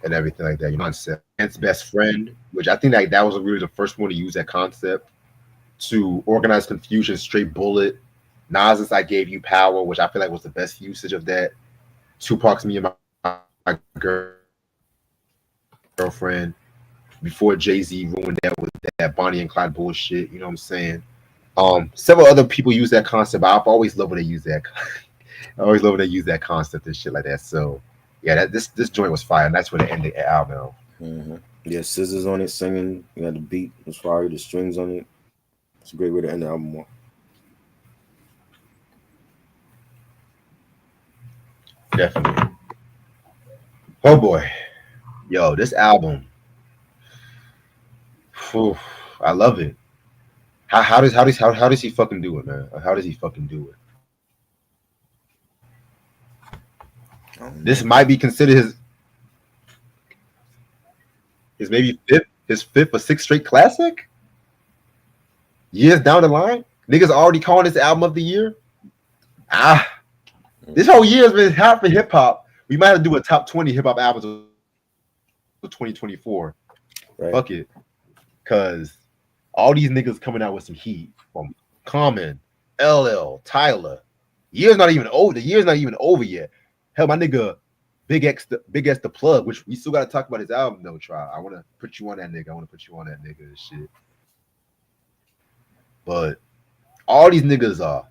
and everything like that. You know what I'm saying? Man's best friend, which I think that was really the first one to use that concept to organize confusion. Straight Bullet, Nas's "I Gave You Power," which I feel like was the best usage of that. Tupac's "Me and My Girlfriend," before Jay-Z ruined that with that Bonnie and Clyde bullshit. You know what I'm saying? Several other people use that concept. I've always loved when they use that. I always love when they use that concept and shit like that. So yeah, this joint was fire, and that's where they ended the album. Mm-hmm. Yeah, scissors on it, singing. You got the beat was fire, the strings on it. It's a great way to end the album. Definitely. Oh boy, yo, this album. Whew, I love it. How does he fucking do it, man? How does he fucking do it? This might be considered his maybe fifth or sixth straight classic. Years down the line, niggas already calling this album of the year. This whole year has been hot for hip hop. We might have to do a top 20 hip hop albums of 2024. Right. Fuck it, cause all these niggas coming out with some heat from Common, LL, Tyler. Year's not even over. The year's not even over yet. Hell, my nigga, Big X the Plug, which we still gotta talk about his album though. Try. I wanna put you on that nigga. And shit. But all these niggas are.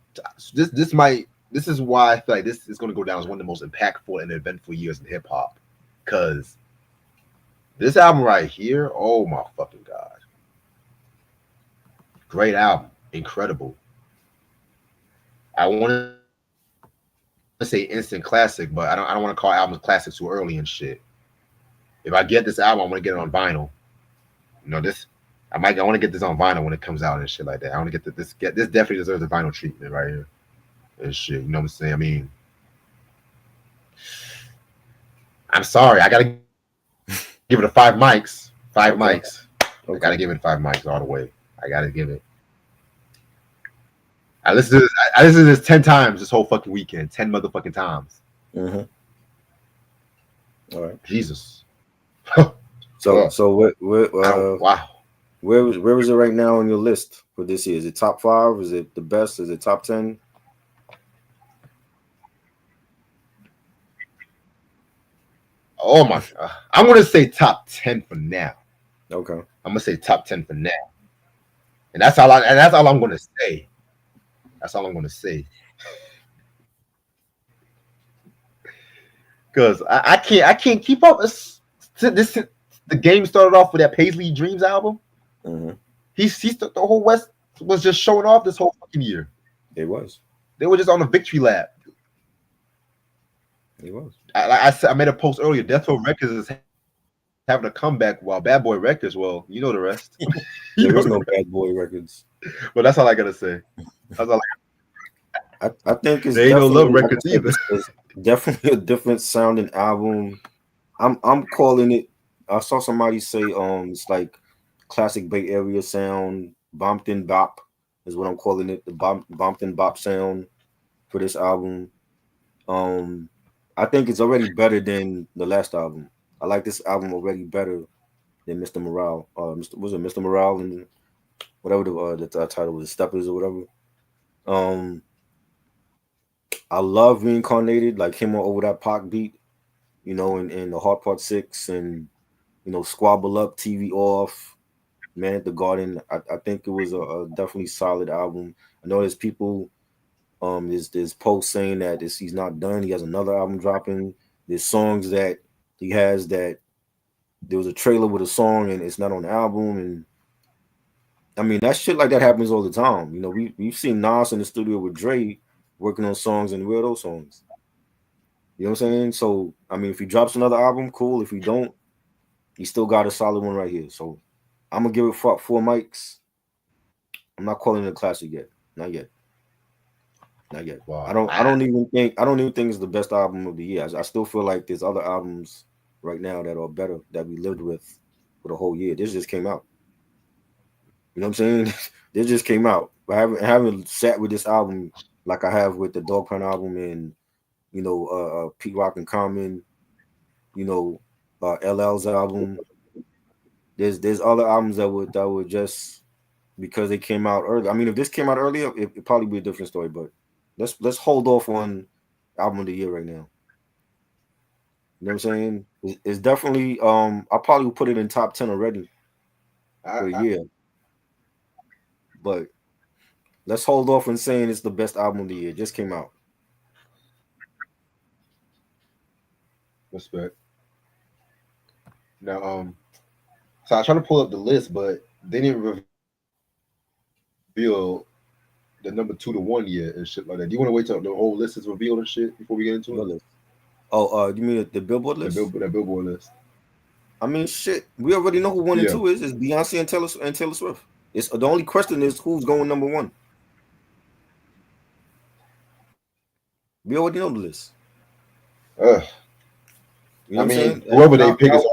This is why I feel like this is gonna go down as one of the most impactful and eventful years in hip hop, cause this album right here, oh my fucking god. Great album, incredible. I want to say instant classic, but I don't want to call albums classics too early and shit. If I get this album, I want to get it on vinyl. You know this. I want to get this on vinyl when it comes out and shit like that. I want to get this definitely deserves a vinyl treatment right here and shit. You know what I'm saying? I mean, I'm sorry, I gotta give it a 5 mics. 5 mics. Okay. I gotta give it 5 mics all the way. I gotta give it. I listened to this 10 times this whole fucking weekend. 10 motherfucking times. Mm-hmm. All right. Jesus. So wow. Where is it right now on your list for this year? Is it top 5? Is it the best? Is it top 10? Oh my! I'm gonna say top 10 for now. Okay. I'm gonna say top 10 for now, and that's all I'm gonna say. That's all I'm gonna say. Because I can't keep up. The game started off with that Paisley Dreams album. Mm-hmm. The whole West was just showing off this whole fucking year. It was. They were just on a victory lap. It was. I made a post earlier. Death Row Records is having a comeback, while Bad Boy Records, well, you know the rest. There was no Bad Boy Records. Well, that's all I gotta say. That's all I think it's there ain't no Love Records either. It's definitely a different sounding album I'm calling it. I saw somebody say it's like classic Bay Area sound, Bompton Bop is what I'm calling it. The Bompton Bop sound for this album. Um, I think it's already better than the last album. I like this album already better than Mr. Morale. Was it Mr. Morale and whatever the title was, Steppers or whatever. Um, I love Reincarnated, like him over that Pac beat, in the Hard Part 6 and Squabble Up, TV Off, Man at the Garden. I think it was a definitely solid album. I know there's people, there's posts saying that he's not done. He has another album dropping. There's songs that he has that there was a trailer with a song and it's not on the album. And I mean, that shit like that happens all the time. We've seen Nas in the studio with Dre working on songs and weirdo songs. You know what I'm saying? So, I mean, if he drops another album, cool. If he don't, he still got a solid one right here. So, I'm gonna give it 4 mics. I'm not calling it a classic yet. Not yet. Not yet. Wow. I don't even think it's the best album of the year. I still feel like there's other albums right now that are better that we lived with for the whole year. This just came out. You know what I'm saying? This just came out. I haven't sat with this album like I have with the Dog Pound album and Pete Rock and Common, LL's album. There's other albums that would just because they came out early. I mean, if this came out earlier, it'd probably be a different story. But let's hold off on album of the year right now. You know what I'm saying? It's definitely I probably would put it in top 10 already for a year. But let's hold off on saying it's the best album of the year. It just came out. Respect. Now, so I tried to pull up the list, but they didn't reveal the number 2 to 1 yet and shit like that. Do you want to wait till the whole list is revealed and shit before we get into it? Oh, you mean the Billboard list? The Billboard list. I mean, shit. We already know who 1 and 2 is. It's Beyonce and Taylor Swift. It's the only question is who's going number 1. We already know the list. You know I mean, whoever they pick is.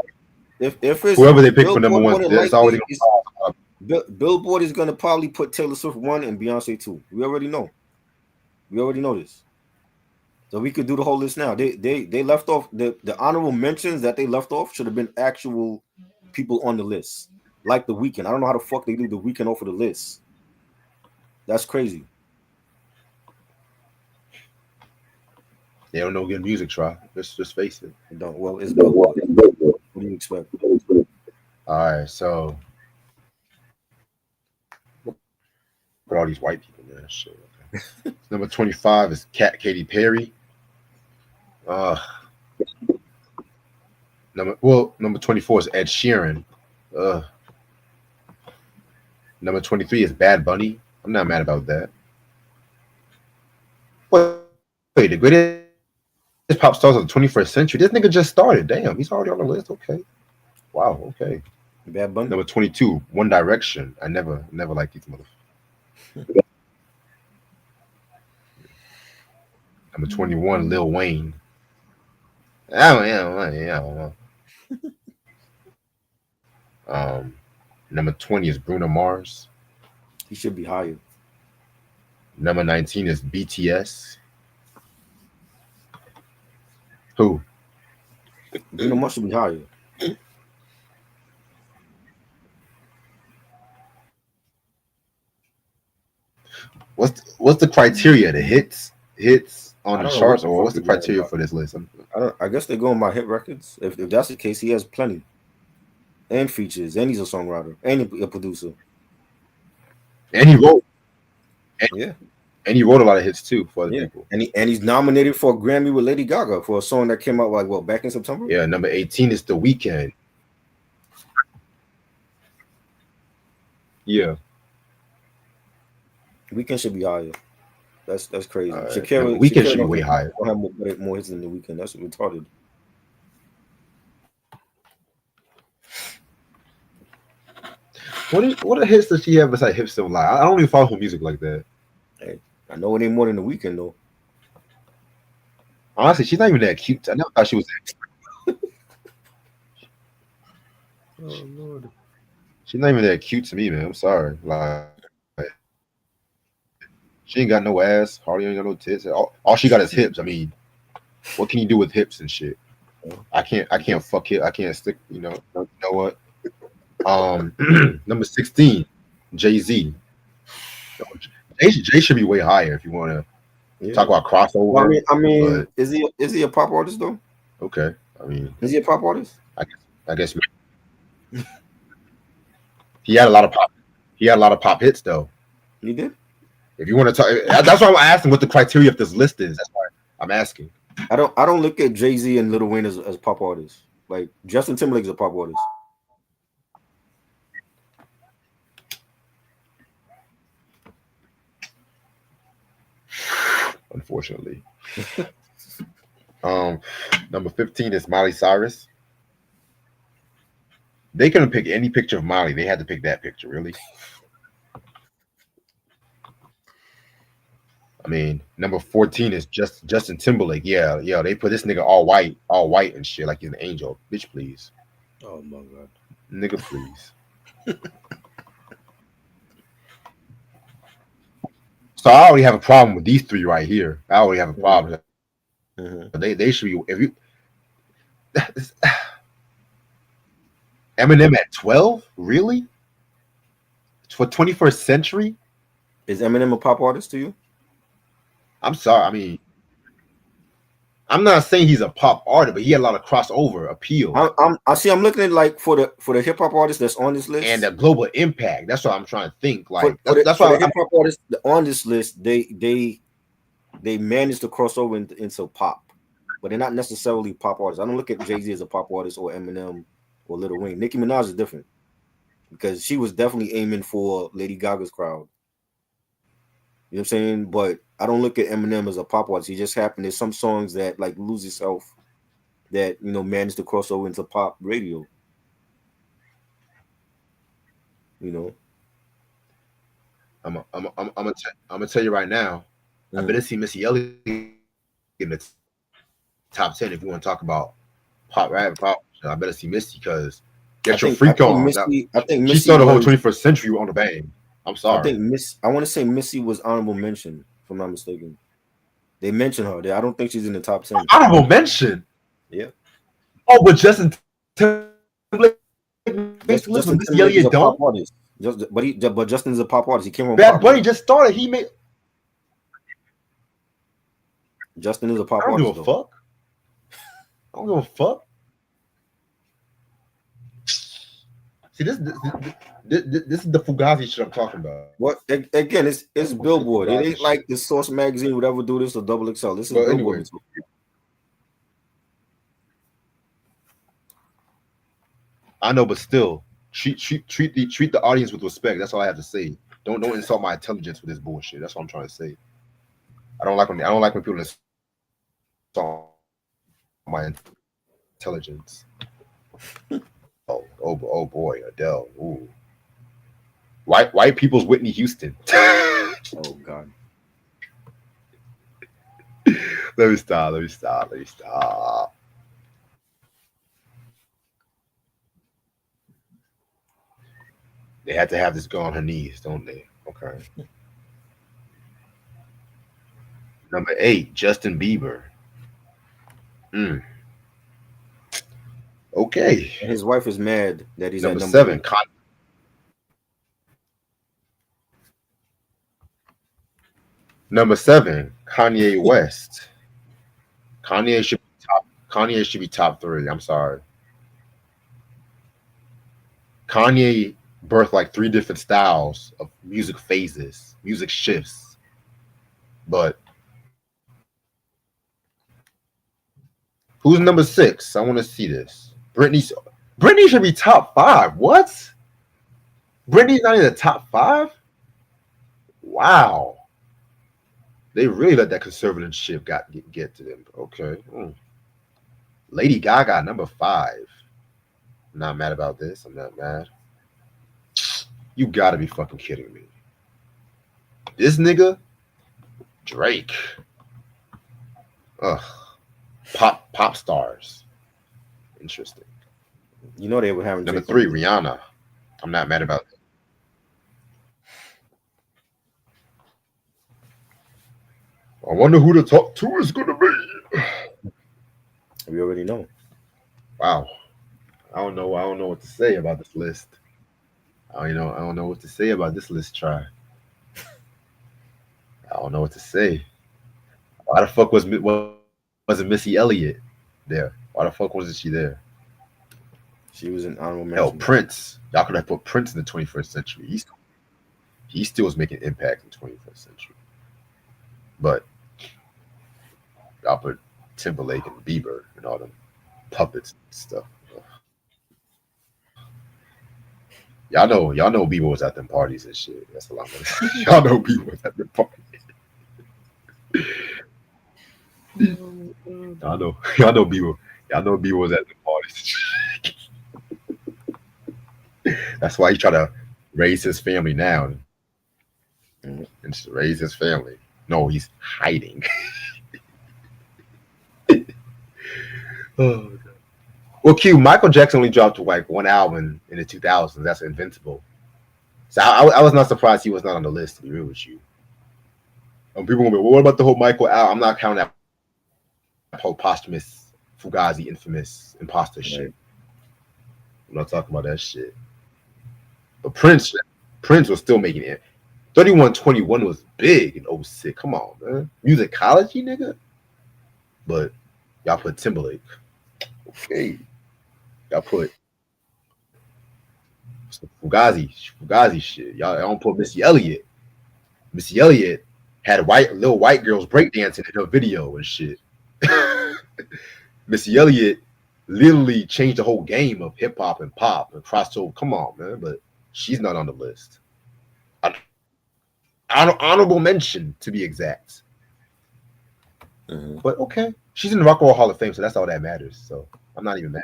If it's whoever they pick for number 1, that's already Billboard is gonna probably put Taylor Swift 1 and Beyonce 2. We already know. We already know this. So we could do the whole list now. They left off the honorable mentions that they left off should have been actual people on the list, like The Weeknd. I don't know how the fuck they do The Weeknd off of the list. That's crazy. They don't know good music, try. Let's just face it. Don't. Well, it's Billboard. What do you expect? All right, so look at all these white people, man. Shit. Okay. Number 25 is Katy Perry. Number 24 is Ed Sheeran. Number 23 is Bad Bunny. I'm not mad about that. Wait, the greatest pop stars of the 21st century. This nigga just started. Damn, he's already on the list. Okay. Wow. Okay. Bad Bunny. Number 22, One Direction. I never liked these motherfuckers. Number 21, Lil Wayne. I don't know. Number 20 is Bruno Mars. He should be higher. Number 19 is BTS. Who? Bruno Mars should be higher. What's the criteria? The hits on the charts, or what's the criteria for this list? I guess they're going by hit records. If that's the case, he has plenty, and features, and he's a songwriter and a producer. And he wrote. And he wrote a lot of hits too for other people. And he's nominated for a Grammy with Lady Gaga for a song that came out back in September. Yeah, number 18 is The Weeknd. Yeah. Weeknd should be higher. That's crazy. Right. Shakira should be way higher. Don't have more hits than The Weeknd. That's retarded. What are hits does she have besides Hips Don't Lie? I don't even follow her music like that. Hey, I know it ain't more than The Weeknd though. Honestly, she's not even that cute. I never thought she was that. Oh Lord. She's not even that cute to me, man. I'm sorry. Like, she ain't got no ass. Hardly ain't got no tits. All she got is hips. I mean, what can you do with hips and shit? I can't fuck it. I can't stick. You know what? Number 16, Jay-Z. Jay should be way higher if you want to talk about crossover. Well, I mean, but, is he a pop artist though? Okay, I mean, is he a pop artist? I guess he had a lot of pop. He had a lot of pop hits though. He did. If you want to talk, that's why I'm asking what the criteria of this list is. That's why I'm asking. I don't look at Jay-Z and Lil Wayne as pop artists. Like Justin Timberlake's a pop artist. Unfortunately. Number 15 is Miley Cyrus. They couldn't pick any picture of Miley. They had to pick that picture, really. I mean, number 14 is Justin Timberlake. Yeah, they put this nigga all white and shit, like he's an angel. Bitch, please. Oh my god. Nigga, please. So I already have a problem with these three right here. I already have a problem. Mm-hmm. They should be. If you Eminem at 12, really? For 21st century? Is Eminem a pop artist to you? I'm sorry. I mean, I'm not saying he's a pop artist, but he had a lot of crossover appeal. I'm looking at like for the hip hop artists that's on this list and the global impact. That's what I'm trying to think. Like that's why the hip hop artists on this list they managed to cross over into pop, but they're not necessarily pop artists. I don't look at Jay-Z as a pop artist or Eminem or Lil Wayne. Nicki Minaj is different because she was definitely aiming for Lady Gaga's crowd. You know what I'm saying? But I don't look at Eminem as a pop artist. He just happened. There's some songs that like Lose Yourself that managed to cross over into pop radio. I'm gonna tell you right now. I better see Missy Elliott in the top 10 if you want to talk about pop rap. I better see Missy because get your freak on. I think Missy she started the whole 21st century on the bang. I'm sorry. I want to say Missy was honorable mention, if I'm not mistaken. They mentioned her there. I don't think she's in the top 10. Honorable mention? Yeah. Oh, but Justin Timberlake Justin Timberlake is a pop artist. But Justin's a pop artist. He came from Bad Bunny just started. He made Justin is a pop artist. I don't give a fuck. I don't give a fuck. See, this is the Fugazi shit I'm talking about. What again? It's Billboard. It ain't like the Source magazine would ever do this or Double XL. This is Billboard. Anyway. I know, but still, treat the audience with respect. That's all I have to say. Don't insult my intelligence with this bullshit. That's what I'm trying to say. I don't like when people insult my intelligence. Oh boy, Adele. Ooh. White people's Whitney Houston. Oh God. Let me stop. They had to have this girl on her knees, don't they? Okay. Number 8, Justin Bieber. Okay. And his wife is mad that he's number 7. Number 7, Kanye West. Kanye should be top 3. I'm sorry. Kanye birthed like 3 different styles of music phases, music shifts. But who's number 6? I want to see this. Britney should be top 5. What? Britney's not in the top 5? Wow. They really let that conservative shit get to them. Okay. Lady Gaga, number 5. I'm not mad about this. I'm not mad. You gotta be fucking kidding me. This nigga, Drake. Ugh. Pop stars. Interesting. You know they were having Number Drake 3, on. Rihanna. I'm not mad about that. I wonder who the top 2 is gonna be. We already know. Wow. I don't know what to say about this list. I don't know what to say about this list. Try. I don't know what to say. Why the fuck wasn't Missy Elliott there? Why the fuck wasn't she there? She was an honorable Hell, mention. Prince. Y'all could have put Prince in the 21st century. He still was making impact in the 21st century. But y'all put Timberlake and Bieber and all them puppets and stuff. Y'all know Bieber was at them parties and shit. That's a lot of y'all know Bieber was at them parties. Y'all know Bieber. Y'all know Bieber was at the parties. That's why he try to raise his family now. And raise his family. No, he's hiding. Oh, God. Well, Q, Michael Jackson only dropped like one album in the 2000s. That's Invincible. So I was not surprised he was not on the list, to be real with you. People gonna be, well, what about the whole Michael album? I'm not counting that whole posthumous, Fugazi, infamous, imposter shit. I'm not talking about that shit. But Prince was still making it. 3121 was big in 06. Come on, man. Musicology, nigga. But y'all put Timberlake. Okay. Y'all put some Fugazi shit. Y'all don't put Missy Elliott. Missy Elliott had little white girls breakdancing in her video and shit. Missy Elliott literally changed the whole game of hip hop and pop and crossover. Come on, man. But she's not on the list. Honorable mention, to be exact. But okay. She's in the Rock and Roll Hall of Fame, so that's all that matters. So I'm not even mad.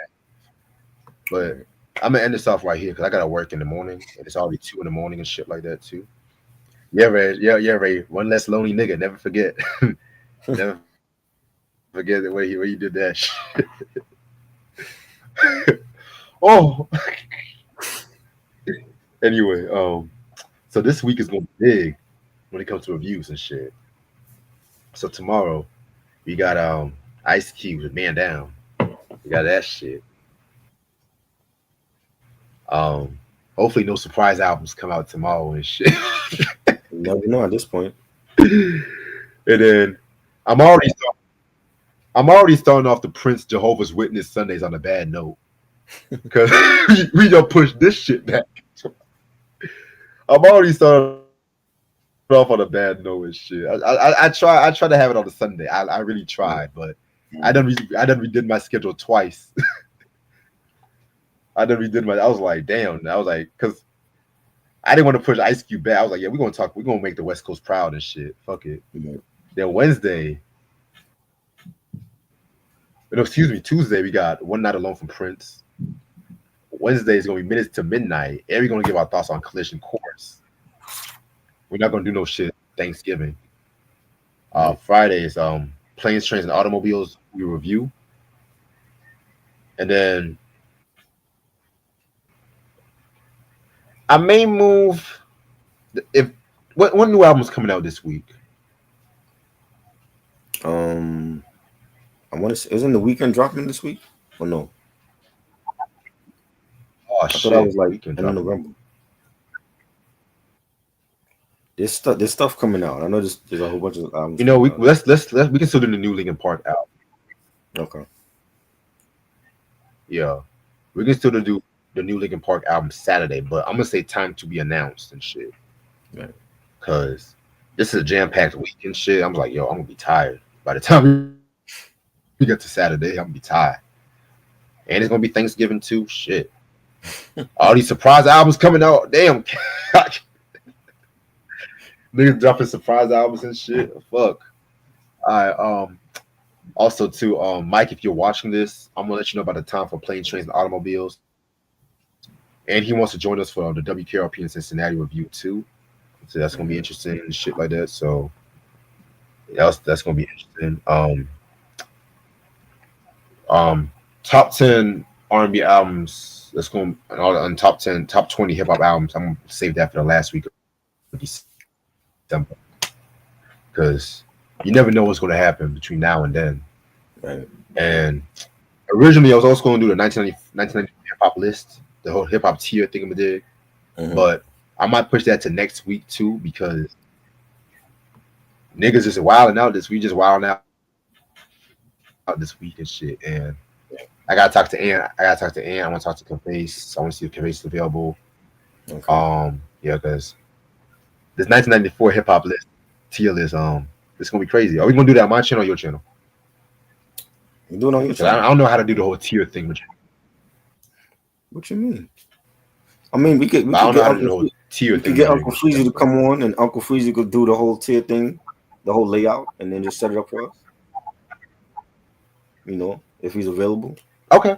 But I'm gonna end this off right here because I gotta work in the morning and it's already 2 in the morning and shit like that too. Yeah, Ray. Yeah, Ray. One less lonely nigga. Never forget. Never forget the way he did that shit. Oh. Anyway, so this week is gonna be big when it comes to reviews and shit. So tomorrow we got Ice Cube with Man Down. We got that shit. Hopefully no surprise albums come out tomorrow and shit. You never know at this point. And then I'm already starting off the Prince Jehovah's Witness Sundays on a bad note because we don't push this shit back. I'm already starting off on a bad note and shit. I try to have it on a Sunday. I really tried, but I done redid my schedule twice. I was like, damn. I was like, because I didn't want to push Ice Cube back. I was like, yeah, we're gonna make the West Coast proud and shit. Fuck it. Then Tuesday we got One Night Alone from Prince. Wednesday is gonna be Minutes to Midnight, and we're gonna give our thoughts on Collision Course. We're not gonna do no shit Thanksgiving. Friday is Planes, Trains, and Automobiles we review, and then I may move. What new album's coming out this week? I want to say, isn't the Weekend dropping this week or no? Oh I shit! thought I was like Weekend in dropping. November. There's stuff coming out. I know there's a whole bunch of albums. You know, we can still do the new Linkin Park album. Okay. Yeah, we can still do the new Linkin Park album Saturday, but I'm gonna say time to be announced and shit. Right. Cause this is a jam-packed week and shit. I'm like, yo, I'm gonna be tired by the time we get to Saturday. I'm gonna be tired, and it's gonna be Thanksgiving too. Shit, all these surprise albums coming out. Damn, niggas dropping surprise albums and shit. Fuck. All right. Also, too, Mike, if you're watching this, I'm gonna let you know about the time for Planes, Trains, and Automobiles. And he wants to join us for the WKRP in Cincinnati review too. So that's gonna be interesting and shit like that. So that's gonna be interesting. Top 10 R&B albums. Let's go on top 10, top 20 hip hop albums. I'm gonna save that for the last week of December because you never know what's going to happen between now and then. Right. And originally, I was also going to do the 1990 hip hop list, the whole hip hop tier thing I did, but I might push that to next week too because niggas just wilding out this week, just wilding out this week and shit. And I gotta talk to Ann. I want to talk to Conface. I want to see if Conface is available. Okay. Yeah, because this 1994 hip hop list tier list, it's gonna be crazy. Are we gonna do that on my channel or your channel? You doing on your channel? I don't know how to do the whole tier thing. What you mean? I mean, we could get Uncle Freezy to come on, and Uncle Freezy could do the whole tier thing, the whole layout, and then just set it up for us. You know, if he's available. Okay.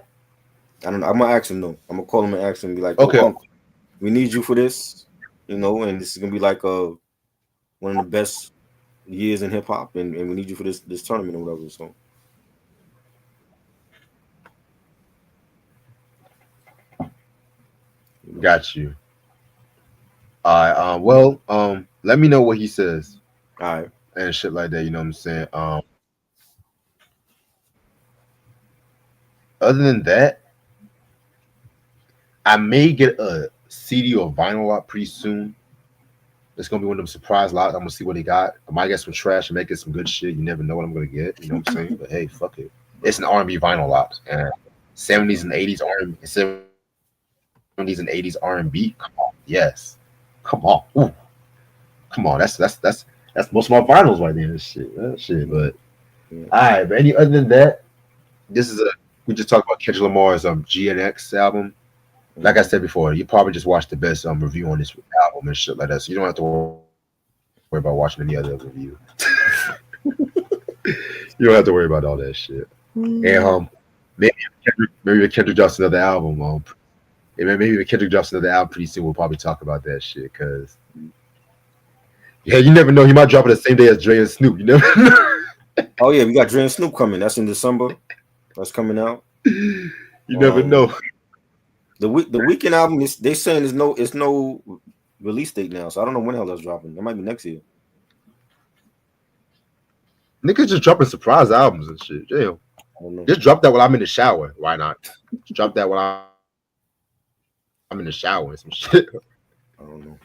I don't know. I'm gonna ask him though. I'm gonna call him and ask him, be like, okay, Uncle, we need you for this, you know, and this is gonna be like one of the best years in hip hop, and we need you for this tournament or whatever. So. Got you. All right. Let me know what he says. All right. And shit like that. You know what I'm saying? Other than that, I may get a CD or vinyl lot pretty soon. It's gonna be one of them surprise lots. I'm gonna see what he got. I might get some trash and make it some good shit. You never know what I'm gonna get. You know what I'm saying? But hey, fuck it. It's an R&B vinyl lot. And 70s and 80s R&B. 70s and 80s R&B. Come on, yes. Come on, ooh. Come on. That's most of my vinyls right there. Shit. But all right. But any other than that, we just talked about Kendrick Lamar's GNX album. Like I said before, you probably just watched the best review on this album and shit like that. So you don't have to worry about watching any other review. You don't have to worry about all that shit. And maybe if Kendrick drops another album. Maybe if Kendrick drops another album pretty soon, we'll probably talk about that shit. Cause you never know. He might drop it the same day as Dre and Snoop. You never know. Oh yeah, we got Dre and Snoop coming. That's in December. That's coming out. You never know. The Weekend album is they saying it's no release date now, so I don't know when the hell that's dropping. It might be next year. Niggas just dropping surprise albums and shit. Damn. I don't know. Just drop that while I'm in the shower. Why not? Just drop that while I'm in the shower and some shit. I don't know.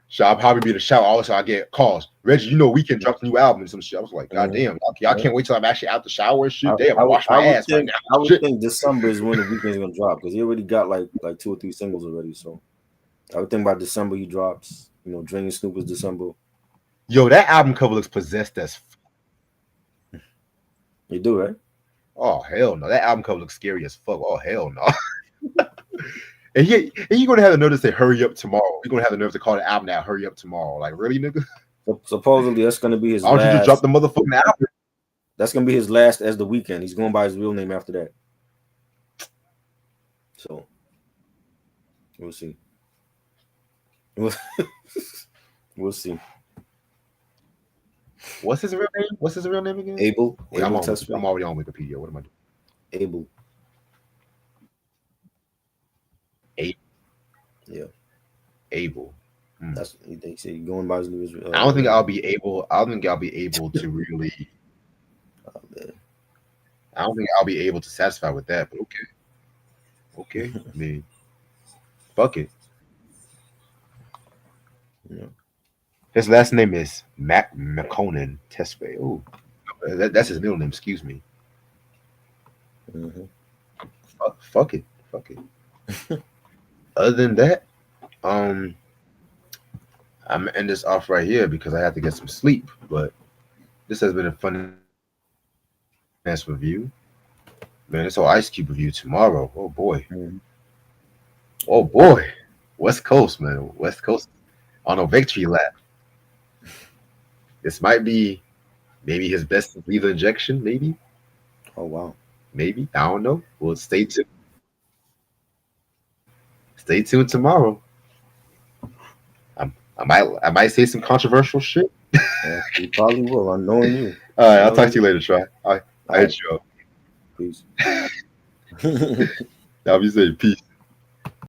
So I'll probably be in the shower. Also, I get calls. Reggie, you know Weekend dropped a new album and some shit. I was like, God damn, y'all can't wait till I'm actually out the shower and shit. Damn, I wash my ass right now. I would think December is when the Weekend's gonna drop because he already got like 2 or 3 singles already. So I would think by December he drops. You know, Dre and Snoop is December. Yo, that album cover looks possessed as. You do, right? Oh hell no! That album cover looks scary as fuck. Oh hell no! And you're gonna have the nerve to say "Hurry Up Tomorrow." You're gonna have the nerve to call the album now "Hurry Up Tomorrow." Like really, nigga? Supposedly that's gonna be his. Why don't you just drop the motherfucking album? That's gonna be his last as The Weeknd. He's going by his real name after that. So we'll see. We'll see. What's his real name? What's his real name again? Abel. Wait, I'm already on Wikipedia. What am I doing? Abel. Yeah. Able. That's they say going by his new. I don't think I'll be able to really. Oh, man. I don't think I'll be able to satisfy with that. But okay. I mean, fuck it. Yeah. His last name is Matt McConan Tesfaye. Oh, that's his middle name. Excuse me. Mm-hmm. Fuck it. Other than that, I'm gonna end this off right here because I have to get some sleep. But this has been a fun ass review. Man, it's all Ice Cube review tomorrow. Oh boy. Mm-hmm. Oh boy. West Coast, man. West Coast on a victory lap. This might be maybe his best lethal injection, maybe. Oh wow. Maybe. I don't know. We'll stay tuned. Stay tuned tomorrow. I might say some controversial shit. Yeah, you probably will. I'm knowing you. All right, I'll talk to you later, Try. I hit you up. Peace. Now you say peace.